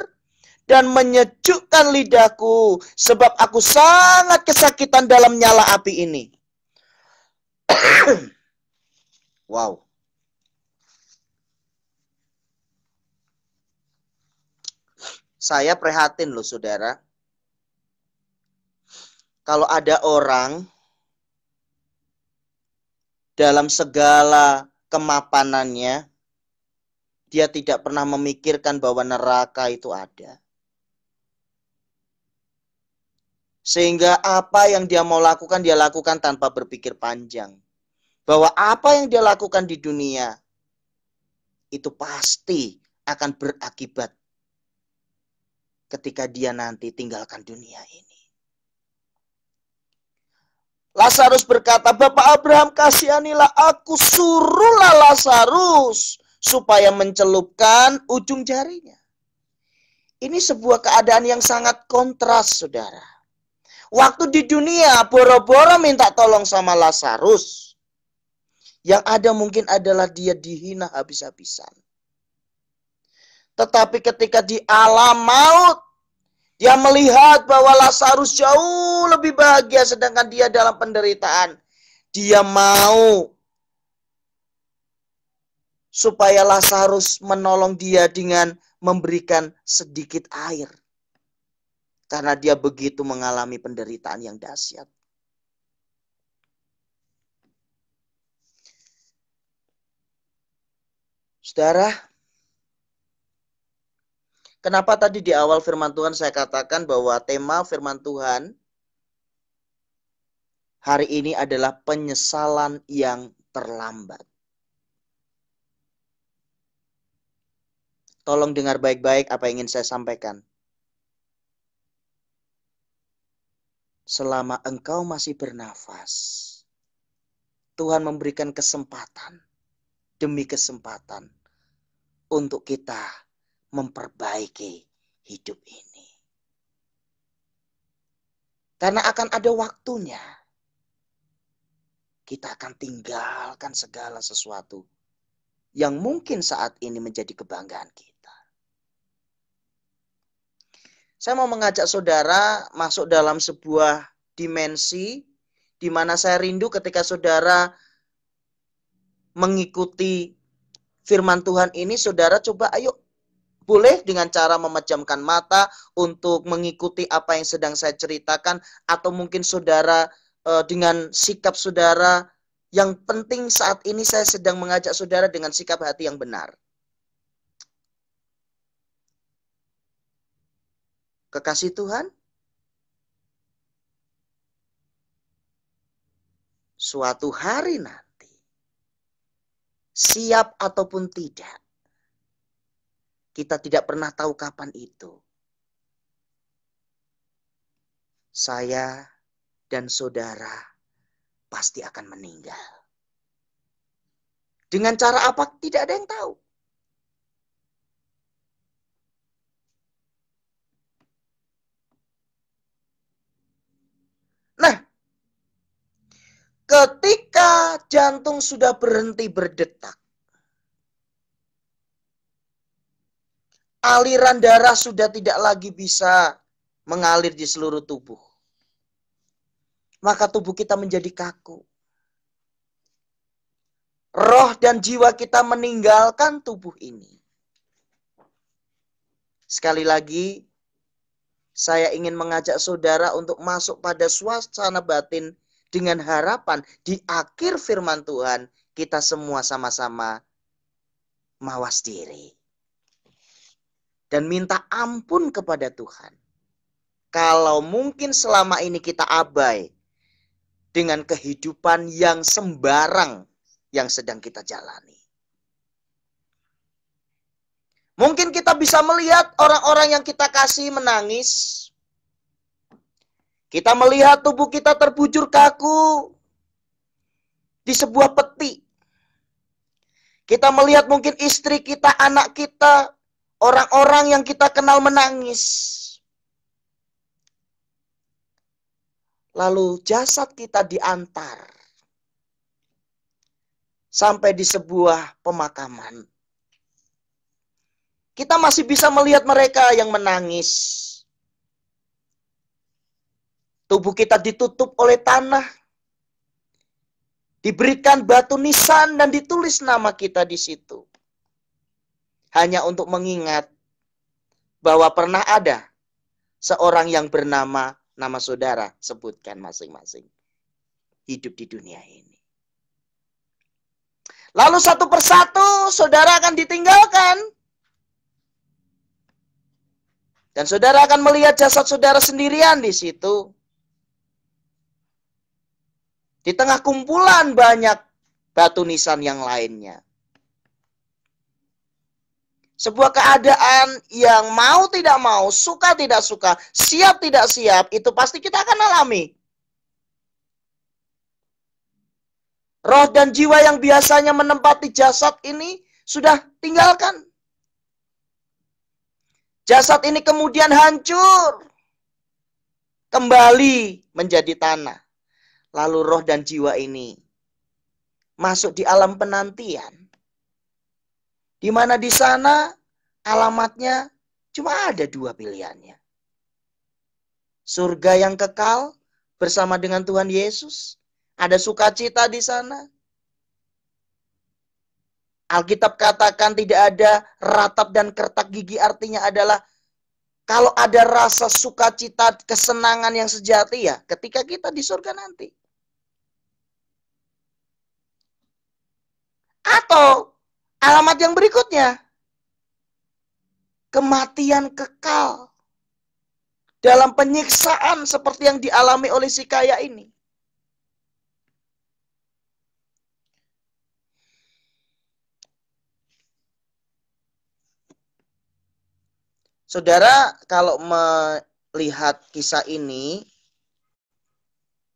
A: dan menyejukkan lidahku, sebab aku sangat kesakitan dalam nyala api ini. Wow. Saya prihatin loh saudara. Kalau ada orang dalam segala kemapanannya, dia tidak pernah memikirkan bahwa neraka itu ada. Sehingga apa yang dia mau lakukan, dia lakukan tanpa berpikir panjang. Bahwa apa yang dia lakukan di dunia, itu pasti akan berakibat ketika dia nanti tinggalkan dunia ini. Lazarus berkata, Bapak Abraham, kasihanilah aku, suruhlah Lazarus supaya mencelupkan ujung jarinya. Ini sebuah keadaan yang sangat kontras, saudara. Waktu di dunia, boro-boro minta tolong sama Lazarus. Yang ada mungkin adalah dia dihina habis-habisan. Tetapi ketika di alam maut, dia melihat bahwa Lazarus jauh lebih bahagia sedangkan dia dalam penderitaan. Dia mau supaya Lazarus menolong dia dengan memberikan sedikit air. Karena dia begitu mengalami penderitaan yang dahsyat. Saudara, kenapa tadi di awal firman Tuhan saya katakan bahwa tema firman Tuhan hari ini adalah penyesalan yang terlambat. Tolong dengar baik-baik apa yang ingin saya sampaikan. Selama engkau masih bernafas, Tuhan memberikan kesempatan demi kesempatan untuk kita memperbaiki hidup ini. Karena akan ada waktunya. Kita akan tinggalkan segala sesuatu yang mungkin saat ini menjadi kebanggaan kita. Saya mau mengajak saudara masuk dalam sebuah dimensi di mana saya rindu ketika saudara mengikuti firman Tuhan ini, saudara coba ayo, boleh dengan cara memejamkan mata untuk mengikuti apa yang sedang saya ceritakan, atau mungkin saudara dengan sikap saudara. Yang penting saat ini saya sedang mengajak saudara dengan sikap hati yang benar. Kekasih Tuhan, suatu hari nanti, siap ataupun tidak, kita tidak pernah tahu kapan itu, saya dan saudara pasti akan meninggal. Dengan cara apa? Tidak ada yang tahu. Nah, ketika jantung sudah berhenti berdetak, aliran darah sudah tidak lagi bisa mengalir di seluruh tubuh, maka tubuh kita menjadi kaku. Roh dan jiwa kita meninggalkan tubuh ini. Sekali lagi, saya ingin mengajak saudara untuk masuk pada suasana batin dengan harapan di akhir firman Tuhan, kita semua sama-sama mawas diri. Dan minta ampun kepada Tuhan. Kalau mungkin selama ini kita abai dengan kehidupan yang sembarang yang sedang kita jalani. Mungkin kita bisa melihat orang-orang yang kita kasih menangis. Kita melihat tubuh kita terbujur kaku di sebuah peti. Kita melihat mungkin istri kita, anak kita, orang-orang yang kita kenal menangis. Lalu jasad kita diantar sampai di sebuah pemakaman. Kita masih bisa melihat mereka yang menangis. Tubuh kita ditutup oleh tanah. Diberikan batu nisan dan ditulis nama kita di situ. Hanya untuk mengingat bahwa pernah ada seorang yang bernama, nama saudara, sebutkan masing-masing, hidup di dunia ini. Lalu satu persatu saudara akan ditinggalkan. Dan saudara akan melihat jasad saudara sendirian di situ. Di tengah kumpulan banyak batu nisan yang lainnya. Sebuah keadaan yang mau tidak mau, suka tidak suka, siap tidak siap, itu pasti kita akan alami. Roh dan jiwa yang biasanya menempati jasad ini sudah tinggalkan. Jasad ini kemudian hancur. Kembali menjadi tanah. Lalu roh dan jiwa ini masuk di alam penantian. Di mana di sana alamatnya cuma ada dua pilihannya. Surga yang kekal bersama dengan Tuhan Yesus. Ada sukacita di sana. Alkitab katakan tidak ada ratap dan kertak gigi, artinya adalah kalau ada rasa sukacita, kesenangan yang sejati ya ketika kita di surga nanti. Atau alamat yang berikutnya, kematian kekal dalam penyiksaan seperti yang dialami oleh si kaya ini. Saudara, kalau melihat kisah ini,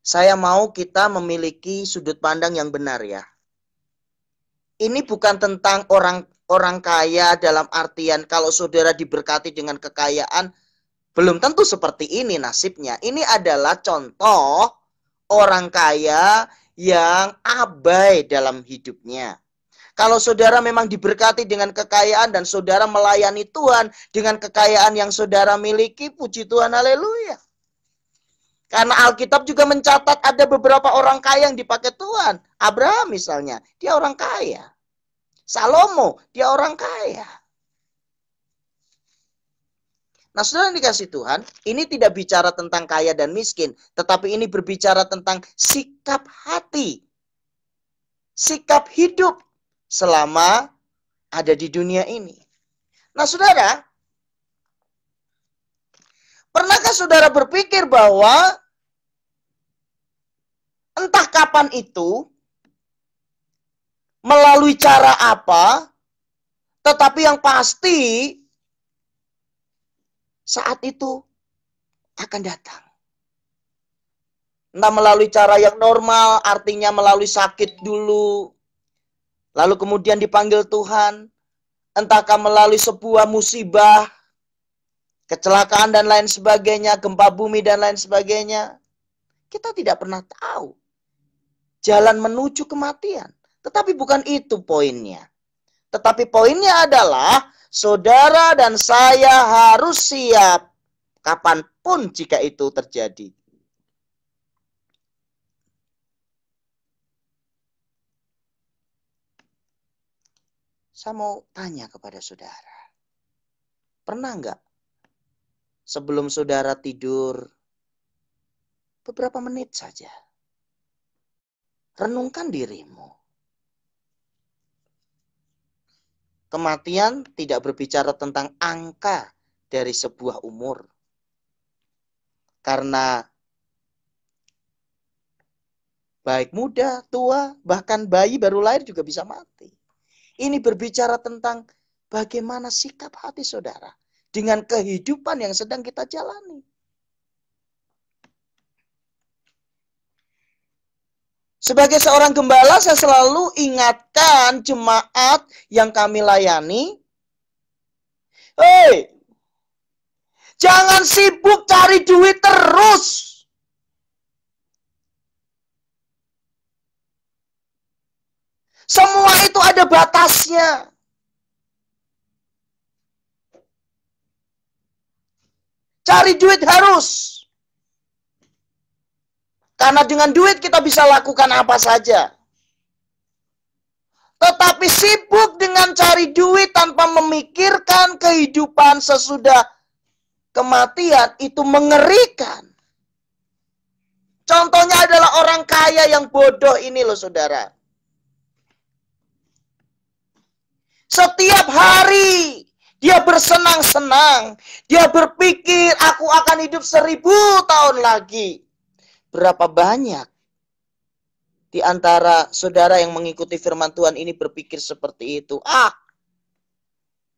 A: saya mau kita memiliki sudut pandang yang benar ya. Ini bukan tentang orang kaya dalam artian kalau saudara diberkati dengan kekayaan, belum tentu seperti ini nasibnya. Ini adalah contoh orang kaya yang abai dalam hidupnya. Kalau saudara memang diberkati dengan kekayaan dan saudara melayani Tuhan dengan kekayaan yang saudara miliki, puji Tuhan, haleluya. Karena Alkitab juga mencatat ada beberapa orang kaya yang dipakai Tuhan. Abraham misalnya, dia orang kaya. Salomo, dia orang kaya. Nah, saudara yang dikasih Tuhan, ini tidak bicara tentang kaya dan miskin, tetapi ini berbicara tentang sikap hati. Sikap hidup selama ada di dunia ini. Nah, saudara, pernahkah saudara berpikir bahwa entah kapan itu, melalui cara apa, tetapi yang pasti saat itu akan datang. Entah melalui cara yang normal, artinya melalui sakit dulu, lalu kemudian dipanggil Tuhan, entahkah melalui sebuah musibah, kecelakaan dan lain sebagainya, gempa bumi dan lain sebagainya. Kita tidak pernah tahu jalan menuju kematian. Tetapi bukan itu poinnya. Tetapi poinnya adalah saudara dan saya harus siap kapanpun jika itu terjadi. Saya mau tanya kepada saudara. Pernah nggak sebelum saudara tidur beberapa menit saja renungkan dirimu? Kematian tidak berbicara tentang angka dari sebuah umur. Karena baik muda, tua, bahkan bayi baru lahir juga bisa mati. Ini berbicara tentang bagaimana sikap hati saudara dengan kehidupan yang sedang kita jalani. Sebagai seorang gembala, saya selalu ingatkan jemaat yang kami layani. Hei, jangan sibuk cari duit terus. Semua itu ada batasnya. Cari duit harus. Karena dengan duit kita bisa lakukan apa saja. Tetapi sibuk dengan cari duit tanpa memikirkan kehidupan sesudah kematian itu mengerikan. Contohnya adalah orang kaya yang bodoh ini loh saudara. Setiap hari dia bersenang-senang. Dia berpikir aku akan hidup 1000 tahun lagi. Berapa banyak di antara saudara yang mengikuti firman Tuhan ini berpikir seperti itu?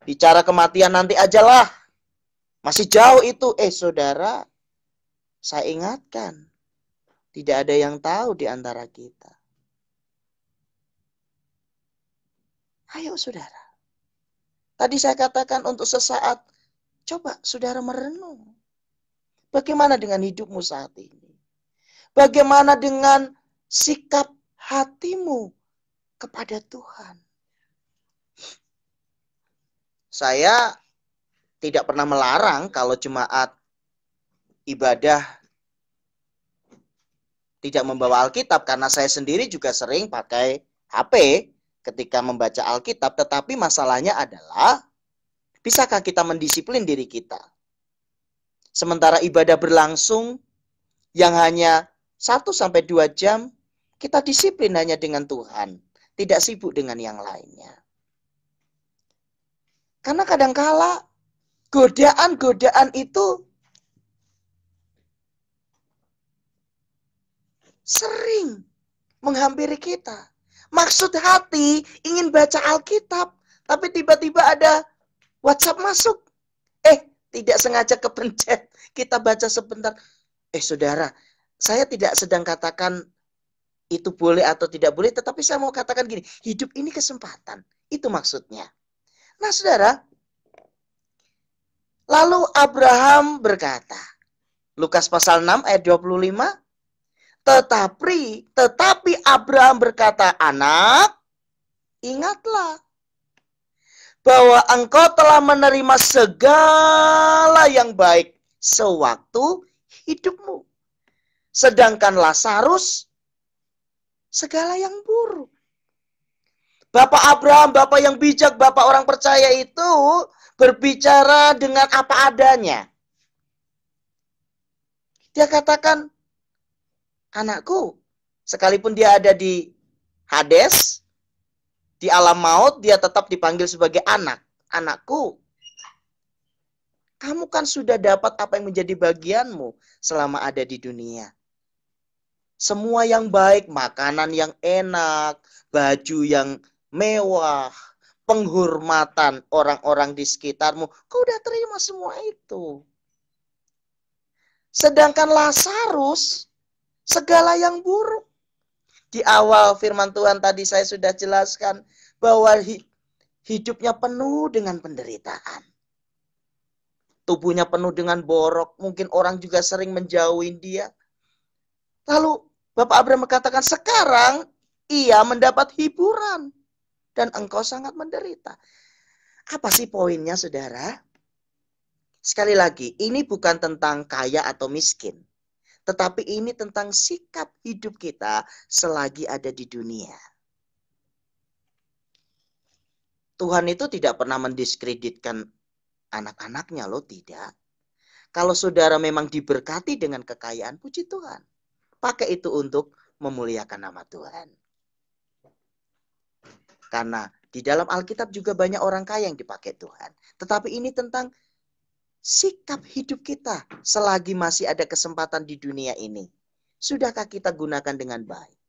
A: Bicara kematian nanti ajalah. Masih jauh itu. Saudara, saya ingatkan. Tidak ada yang tahu di antara kita. Ayo saudara. Tadi saya katakan untuk sesaat. Coba saudara merenung. Bagaimana dengan hidupmu saat ini? Bagaimana dengan sikap hatimu kepada Tuhan? Saya tidak pernah melarang kalau jemaat ibadah tidak membawa Alkitab. Karena saya sendiri juga sering pakai HP ketika membaca Alkitab. Tetapi masalahnya adalah, bisakah kita mendisiplin diri kita? Sementara ibadah berlangsung yang hanya 1-2 jam, kita disiplin hanya dengan Tuhan. Tidak sibuk dengan yang lainnya. Karena kadangkala godaan-godaan itu sering menghampiri kita. Maksud hati ingin baca Alkitab, tapi tiba-tiba ada WhatsApp masuk. Tidak sengaja kepencet. Kita baca sebentar. Saudara, saya tidak sedang katakan itu boleh atau tidak boleh, tetapi saya mau katakan gini, hidup ini kesempatan. Itu maksudnya. Nah saudara, Lalu Abraham berkata, Lukas pasal 6 ayat 25, tetapi Abraham berkata, anak, ingatlah bahwa engkau telah menerima segala yang baik sewaktu hidupmu. Sedangkan Lazarus segala yang buruk. Bapak Abraham, bapak yang bijak, bapak orang percaya itu berbicara dengan apa adanya. Dia katakan, anakku, sekalipun dia ada di Hades, di alam maut, dia tetap dipanggil sebagai anak. Anakku, kamu kan sudah dapat apa yang menjadi bagianmu selama ada di dunia. Semua yang baik, makanan yang enak, baju yang mewah, penghormatan orang-orang di sekitarmu, kau udah terima semua itu. Sedangkan Lazarus, segala yang buruk. Di awal firman Tuhan tadi saya sudah jelaskan bahwa hidupnya penuh dengan penderitaan. Tubuhnya penuh dengan borok, mungkin orang juga sering menjauhin dia. Lalu Bapak Abraham mengatakan, sekarang ia mendapat hiburan dan engkau sangat menderita. Apa sih poinnya, saudara? Sekali lagi, ini bukan tentang kaya atau miskin. Tetapi ini tentang sikap hidup kita selagi ada di dunia. Tuhan itu tidak pernah mendiskreditkan anak-anaknya, loh, tidak. Kalau saudara memang diberkati dengan kekayaan, puji Tuhan. Pakai itu untuk memuliakan nama Tuhan. Karena di dalam Alkitab juga banyak orang kaya yang dipakai Tuhan. Tetapi ini tentang sikap hidup kita selagi masih ada kesempatan di dunia ini. Sudahkah kita gunakan dengan baik?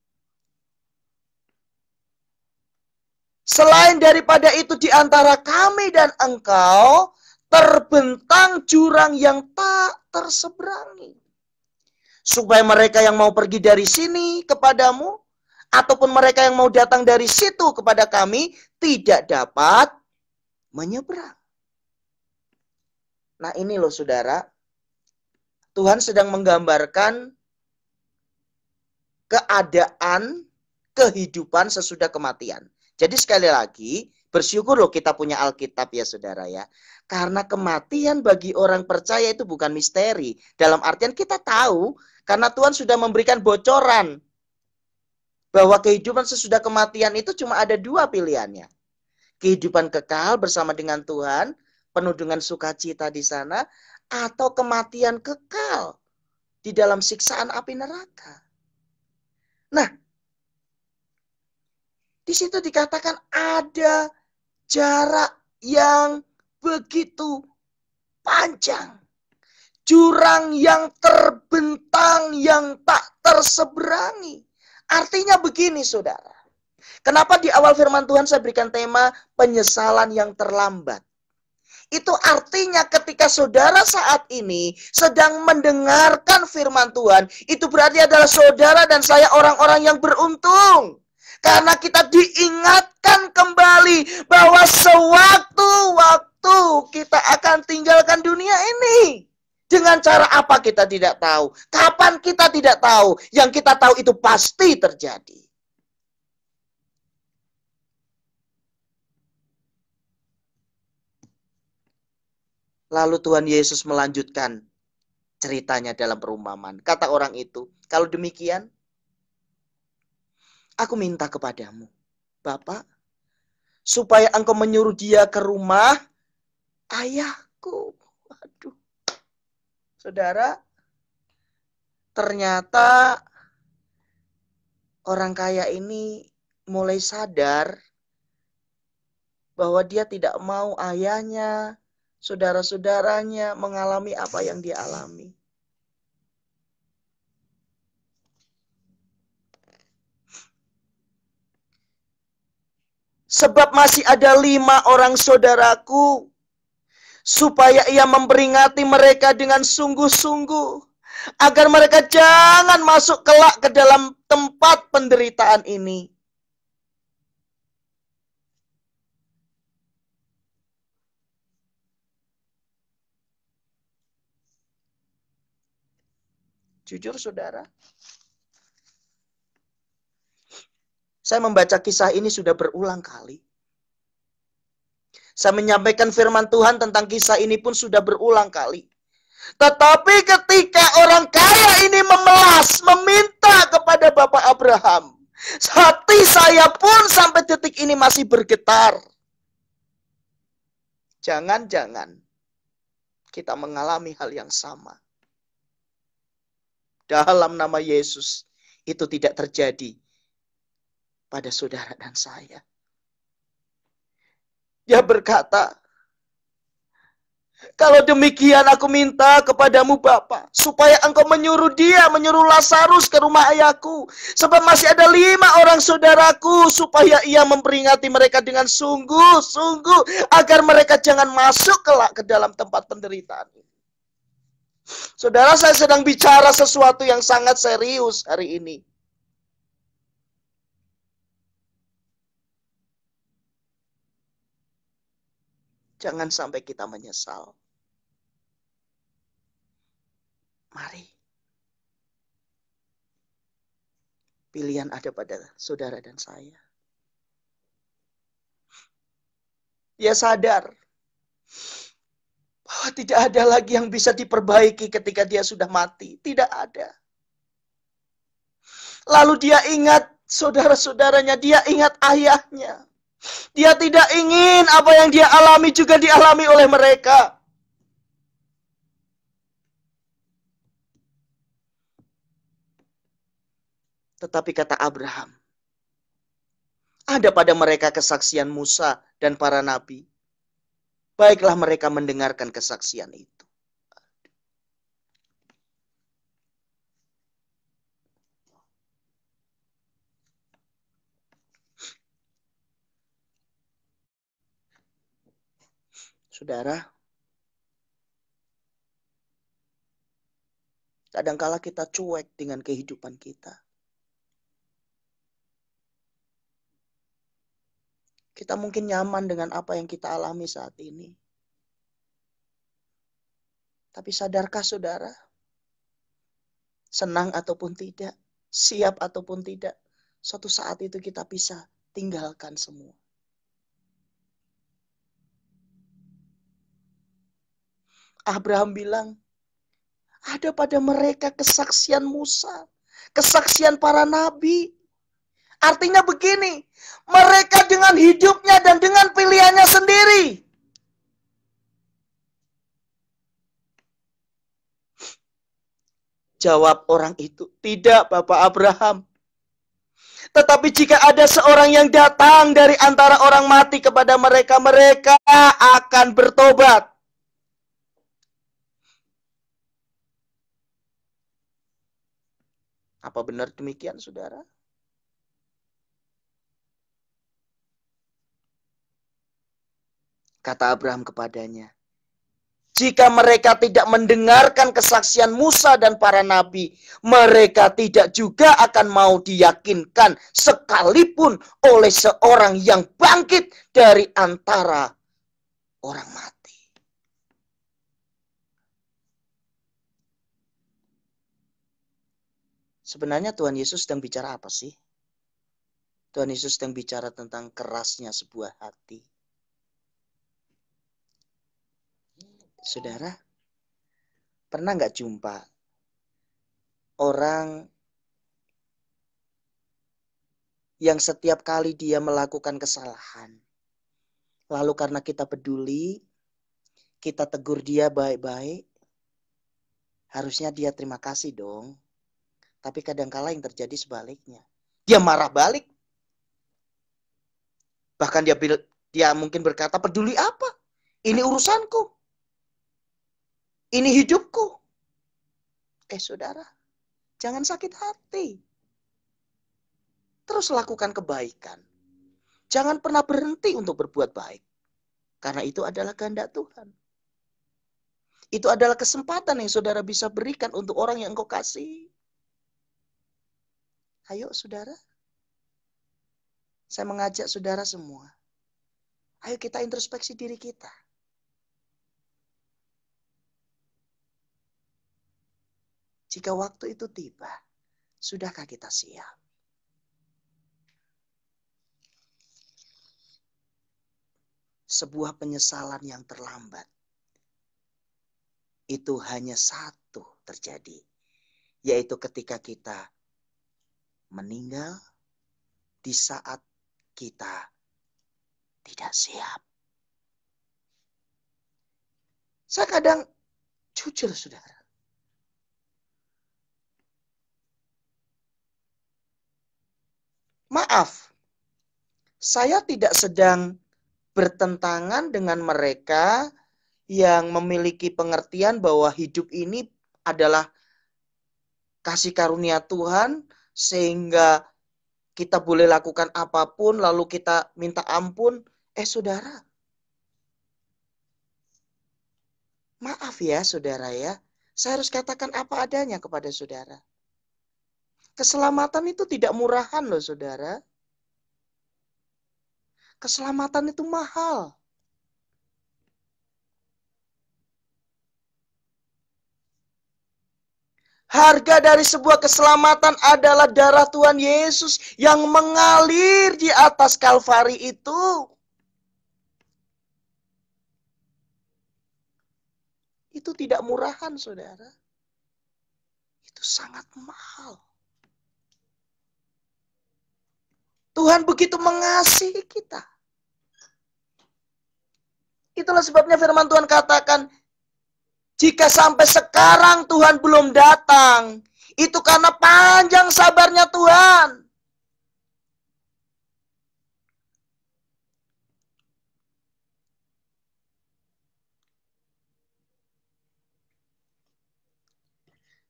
A: Selain daripada itu, di antara kami dan engkau terbentang jurang yang tak terseberangi. Supaya mereka yang mau pergi dari sini kepadamu, ataupun mereka yang mau datang dari situ kepada kami, tidak dapat menyeberang. Nah ini loh saudara, Tuhan sedang menggambarkan keadaan kehidupan sesudah kematian. Jadi sekali lagi, bersyukur loh kita punya Alkitab ya saudara ya. Karena kematian bagi orang percaya itu bukan misteri. Dalam artian kita tahu, karena Tuhan sudah memberikan bocoran bahwa kehidupan sesudah kematian itu cuma ada dua pilihannya. Kehidupan kekal bersama dengan Tuhan, penuh dengan sukacita di sana, atau kematian kekal di dalam siksaan api neraka. Nah, di situ dikatakan ada jarak yang begitu panjang. Jurang yang terbentang, yang tak terseberangi. Artinya begini saudara. Kenapa di awal firman Tuhan saya berikan tema penyesalan yang terlambat. Itu artinya ketika saudara saat ini sedang mendengarkan firman Tuhan, itu berarti adalah saudara dan saya orang-orang yang beruntung. Karena kita diingatkan kembali bahwa sewaktu-waktu kita akan tinggalkan dunia ini. Dengan cara apa kita tidak tahu. Kapan kita tidak tahu. Yang kita tahu itu pasti terjadi. Lalu Tuhan Yesus melanjutkan ceritanya dalam perumpamaan. Kata orang itu, kalau demikian, aku minta kepadamu, Bapak, supaya engkau menyuruh dia ke rumah ayahku. Waduh. Saudara, ternyata orang kaya ini mulai sadar bahwa dia tidak mau ayahnya, saudara-saudaranya mengalami apa yang dia alami. Sebab masih ada 5 orang saudaraku, supaya ia memperingati mereka dengan sungguh-sungguh, agar mereka jangan masuk kelak ke dalam tempat penderitaan ini. Jujur saudara, saya membaca kisah ini sudah berulang kali. Saya menyampaikan firman Tuhan tentang kisah ini pun sudah berulang kali. Tetapi ketika orang kaya ini memelas, meminta kepada Bapak Abraham, hati saya pun sampai detik ini masih bergetar. Jangan-jangan kita mengalami hal yang sama. Dalam nama Yesus, itu tidak terjadi pada saudara dan saya. Dia berkata, kalau demikian aku minta kepadamu Bapa, supaya engkau menyuruh Lazarus ke rumah ayahku. Sebab masih ada 5 orang saudaraku, supaya ia memperingati mereka dengan sungguh-sungguh, agar mereka jangan masuk kelak ke dalam tempat penderitaan. Saudara, saya sedang bicara sesuatu yang sangat serius hari ini. Jangan sampai kita menyesal. Mari. Pilihan ada pada saudara dan saya. Dia sadar bahwa tidak ada lagi yang bisa diperbaiki ketika dia sudah mati. Tidak ada. Lalu dia ingat saudara-saudaranya, dia ingat ayahnya. Dia tidak ingin apa yang dia alami juga dialami oleh mereka. Tetapi kata Abraham, ada pada mereka kesaksian Musa dan para nabi. Baiklah mereka mendengarkan kesaksian itu. Saudara, kadangkala kita cuek dengan kehidupan kita. Kita mungkin nyaman dengan apa yang kita alami saat ini. Tapi sadarkah saudara? Senang ataupun tidak, siap ataupun tidak, suatu saat itu kita bisa tinggalkan semua. Abraham bilang, ada pada mereka kesaksian Musa, kesaksian para nabi. Artinya begini, mereka dengan hidupnya dan dengan pilihannya sendiri. Jawab orang itu, tidak Bapak Abraham. Tetapi jika ada seorang yang datang dari antara orang mati kepada mereka, mereka akan bertobat. Apa benar demikian, saudara? Kata Abraham kepadanya, jika mereka tidak mendengarkan kesaksian Musa dan para nabi, mereka tidak juga akan mau diyakinkan sekalipun oleh seorang yang bangkit dari antara orang mati. Sebenarnya Tuhan Yesus sedang bicara apa sih? Tuhan Yesus sedang bicara tentang kerasnya sebuah hati. Saudara, pernah nggak jumpa orang yang setiap kali dia melakukan kesalahan, lalu karena kita peduli, kita tegur dia baik-baik, harusnya dia terima kasih dong. Tapi kadangkala yang terjadi sebaliknya. Dia marah balik. Bahkan dia mungkin berkata, peduli apa? Ini urusanku. Ini hidupku. Saudara, jangan sakit hati. Terus lakukan kebaikan. Jangan pernah berhenti untuk berbuat baik. Karena itu adalah kehendak Tuhan. Itu adalah kesempatan yang saudara bisa berikan untuk orang yang engkau kasihi. Ayo saudara. Saya mengajak saudara semua. Ayo kita introspeksi diri kita. Jika waktu itu tiba, sudahkah kita siap? Sebuah penyesalan yang terlambat itu hanya satu terjadi, yaitu ketika kita meninggal di saat kita tidak siap. Saya kadang jujur, saudara, maaf, saya tidak sedang bertentangan dengan mereka yang memiliki pengertian bahwa hidup ini adalah kasih karunia Tuhan, sehingga kita boleh lakukan apapun, lalu kita minta ampun. Saudara, maaf ya saudara ya, saya harus katakan apa adanya kepada saudara. Keselamatan itu tidak murahan loh saudara. Keselamatan itu mahal. Harga dari sebuah keselamatan adalah darah Tuhan Yesus yang mengalir di atas Kalvari itu. Itu tidak murahan, saudara. Itu sangat mahal. Tuhan begitu mengasihi kita. Itulah sebabnya firman Tuhan katakan, jika sampai sekarang Tuhan belum datang, itu karena panjang sabarnya Tuhan.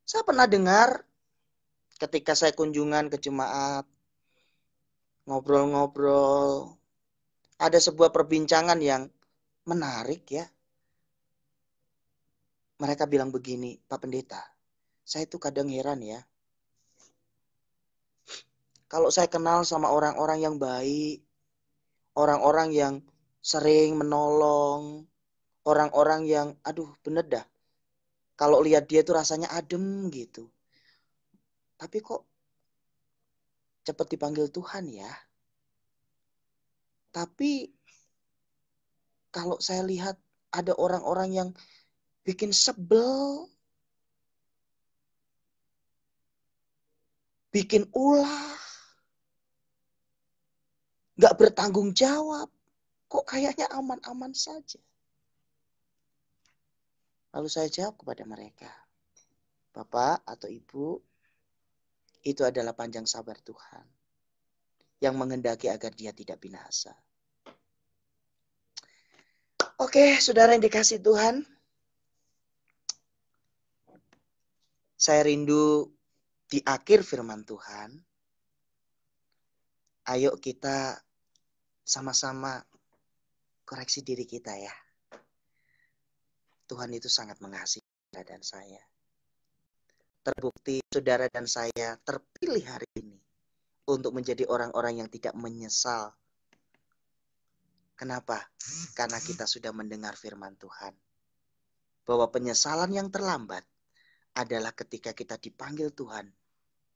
A: Saya pernah dengar ketika saya kunjungan ke jemaat, ngobrol-ngobrol, ada sebuah perbincangan yang menarik ya. Mereka bilang begini, Pak Pendeta, saya itu kadang heran ya. Kalau saya kenal sama orang-orang yang baik, orang-orang yang sering menolong, orang-orang yang, aduh bener dah, kalau lihat dia tuh rasanya adem gitu. Tapi kok cepat dipanggil Tuhan ya. Tapi kalau saya lihat ada orang-orang yang bikin sebel, bikin ulah, gak bertanggung jawab, kok kayaknya aman-aman saja. Lalu saya jawab kepada mereka, Bapak atau Ibu, itu adalah panjang sabar Tuhan yang menghendaki agar dia tidak binasa. Oke, saudara yang dikasihi Tuhan, saya rindu di akhir firman Tuhan, ayo kita sama-sama koreksi diri kita ya. Tuhan itu sangat mengasihi saudara dan saya. Terbukti saudara dan saya terpilih hari ini untuk menjadi orang-orang yang tidak menyesal. Kenapa? Karena kita sudah mendengar firman Tuhan. Bahwa penyesalan yang terlambat adalah ketika kita dipanggil Tuhan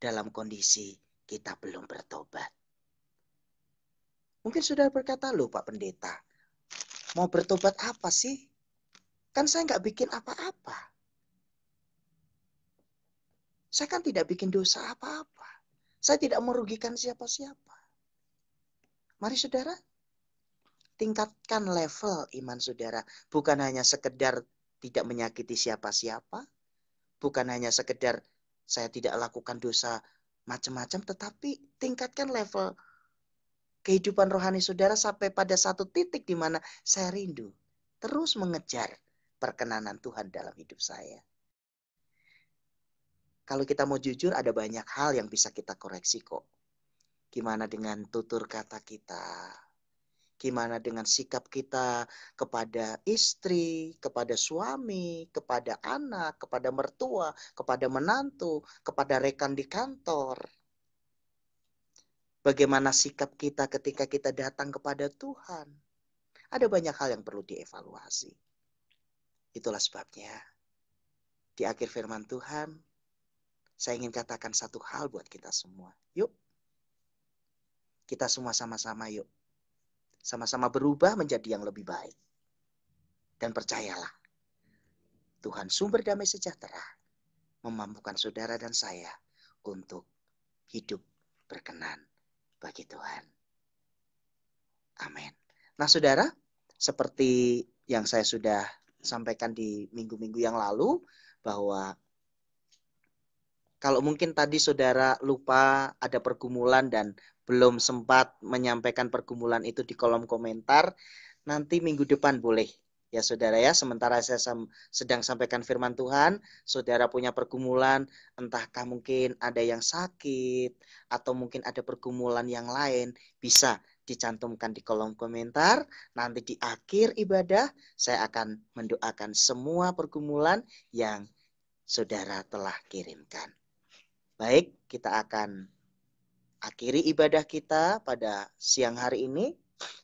A: dalam kondisi kita belum bertobat. Mungkin sudah berkata, loh Pak Pendeta, mau bertobat apa sih? Kan saya nggak bikin apa-apa. Saya kan tidak bikin dosa apa-apa. Saya tidak merugikan siapa-siapa. Mari saudara, tingkatkan level iman saudara. Bukan hanya sekedar tidak menyakiti siapa-siapa. Bukan hanya sekedar saya tidak lakukan dosa macam-macam. Tetapi tingkatkan level kehidupan rohani saudara sampai pada satu titik di mana saya rindu. Terus mengejar perkenanan Tuhan dalam hidup saya. Kalau kita mau jujur, ada banyak hal yang bisa kita koreksi kok. Gimana dengan tutur kata kita? Gimana dengan sikap kita kepada istri, kepada suami, kepada anak, kepada mertua, kepada menantu, kepada rekan di kantor? Bagaimana sikap kita ketika kita datang kepada Tuhan? Ada banyak hal yang perlu dievaluasi. Itulah sebabnya di akhir firman Tuhan, saya ingin katakan satu hal buat kita semua. Yuk, kita semua sama-sama yuk. Sama-sama berubah menjadi yang lebih baik. Dan percayalah, Tuhan sumber damai sejahtera memampukan saudara dan saya untuk hidup berkenan bagi Tuhan. Amin. Nah saudara, seperti yang saya sudah sampaikan di minggu-minggu yang lalu, bahwa kalau mungkin tadi saudara lupa ada pergumulan dan belum sempat menyampaikan pergumulan itu di kolom komentar, nanti minggu depan boleh. Ya saudara ya, sementara saya sedang sampaikan firman Tuhan, saudara punya pergumulan, entahkah mungkin ada yang sakit, atau mungkin ada pergumulan yang lain, bisa dicantumkan di kolom komentar. Nanti di akhir ibadah, saya akan mendoakan semua pergumulan yang saudara telah kirimkan. Baik, kita akan akhiri ibadah kita pada siang hari ini.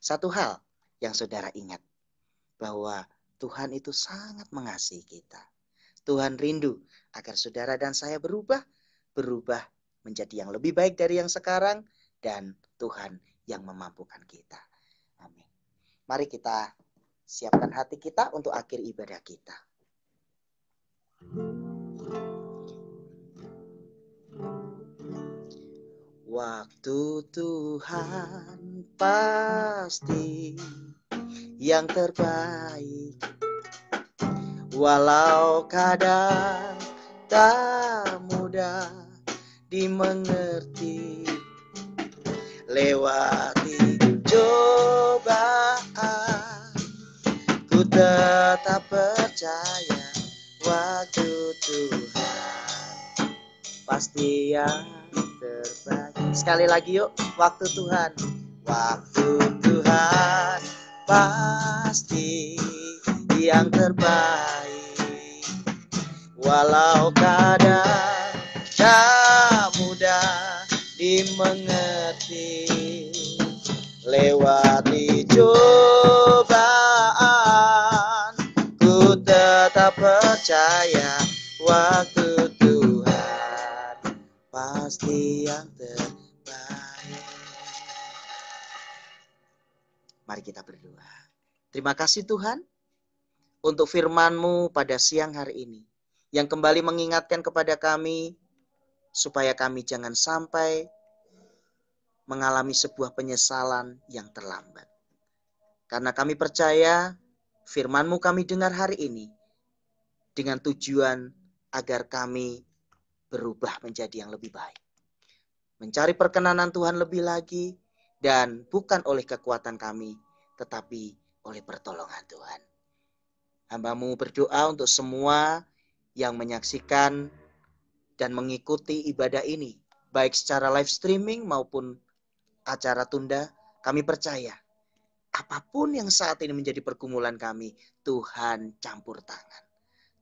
A: Satu hal yang saudara ingat, bahwa Tuhan itu sangat mengasihi kita. Tuhan rindu agar saudara dan saya berubah menjadi yang lebih baik dari yang sekarang, dan Tuhan yang memampukan kita. Amin. Mari kita siapkan hati kita untuk akhir ibadah kita. Waktu Tuhan pasti yang terbaik, walau kadang tak mudah dimengerti. Lewati cobaan, ku tetap percaya waktu Tuhan pasti yang terbaik. Sekali lagi yuk, waktu Tuhan. Waktu Tuhan pasti yang terbaik, walau kadang tak mudah dimengerti. Lewati cobaan, ku tetap percaya waktu Tuhan pasti yang terbaik. Mari kita berdoa. Terima kasih Tuhan untuk firman-Mu pada siang hari ini, yang kembali mengingatkan kepada kami supaya kami jangan sampai mengalami sebuah penyesalan yang terlambat. Karena kami percaya firman-Mu kami dengar hari ini dengan tujuan agar kami berubah menjadi yang lebih baik. Mencari perkenanan Tuhan lebih lagi, dan bukan oleh kekuatan kami, tetapi oleh pertolongan Tuhan. Hamba-Mu berdoa untuk semua yang menyaksikan dan mengikuti ibadah ini, baik secara live streaming maupun acara tunda. Kami percaya apapun yang saat ini menjadi pergumulan kami, Tuhan campur tangan,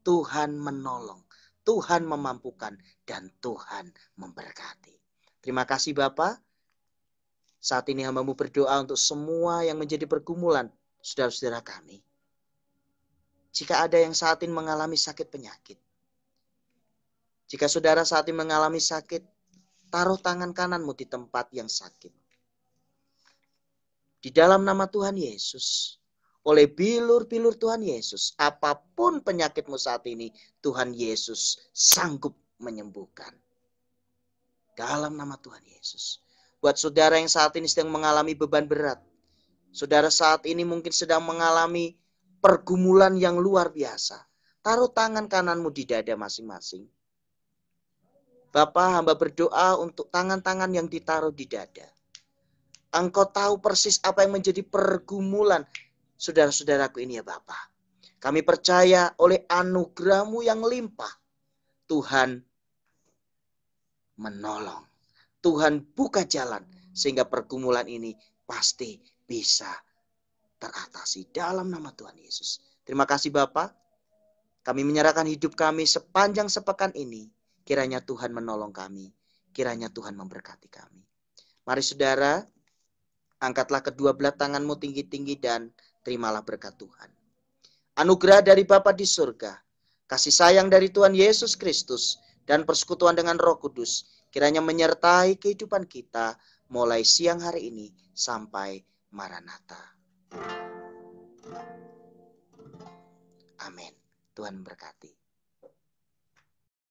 A: Tuhan menolong, Tuhan memampukan, dan Tuhan memberkati. Terima kasih Bapa. Saat ini hamba-Mu berdoa untuk semua yang menjadi pergumulan saudara-saudara kami. Jika ada yang saat ini mengalami sakit penyakit, jika saudara saat ini mengalami sakit, taruh tangan kananmu di tempat yang sakit. Di dalam nama Tuhan Yesus, oleh bilur-bilur Tuhan Yesus, apapun penyakitmu saat ini, Tuhan Yesus sanggup menyembuhkan. Dalam nama Tuhan Yesus. Buat saudara yang saat ini sedang mengalami beban berat, saudara saat ini mungkin sedang mengalami pergumulan yang luar biasa, taruh tangan kananmu di dada masing-masing. Bapa, hamba berdoa untuk tangan-tangan yang ditaruh di dada. Engkau tahu persis apa yang menjadi pergumulan saudara-saudaraku ini ya Bapa. Kami percaya oleh anugerah-Mu yang limpah, Tuhan menolong. Tuhan buka jalan sehingga pergumulan ini pasti bisa teratasi dalam nama Tuhan Yesus. Terima kasih Bapa. Kami menyerahkan hidup kami sepanjang sepekan ini. Kiranya Tuhan menolong kami. Kiranya Tuhan memberkati kami. Mari saudara, angkatlah kedua belah tanganmu tinggi-tinggi dan terimalah berkat Tuhan. Anugerah dari Bapa di surga, kasih sayang dari Tuhan Yesus Kristus, dan persekutuan dengan Roh Kudus kiranya menyertai kehidupan kita mulai siang hari ini sampai Maranatha. Amin. Tuhan berkati.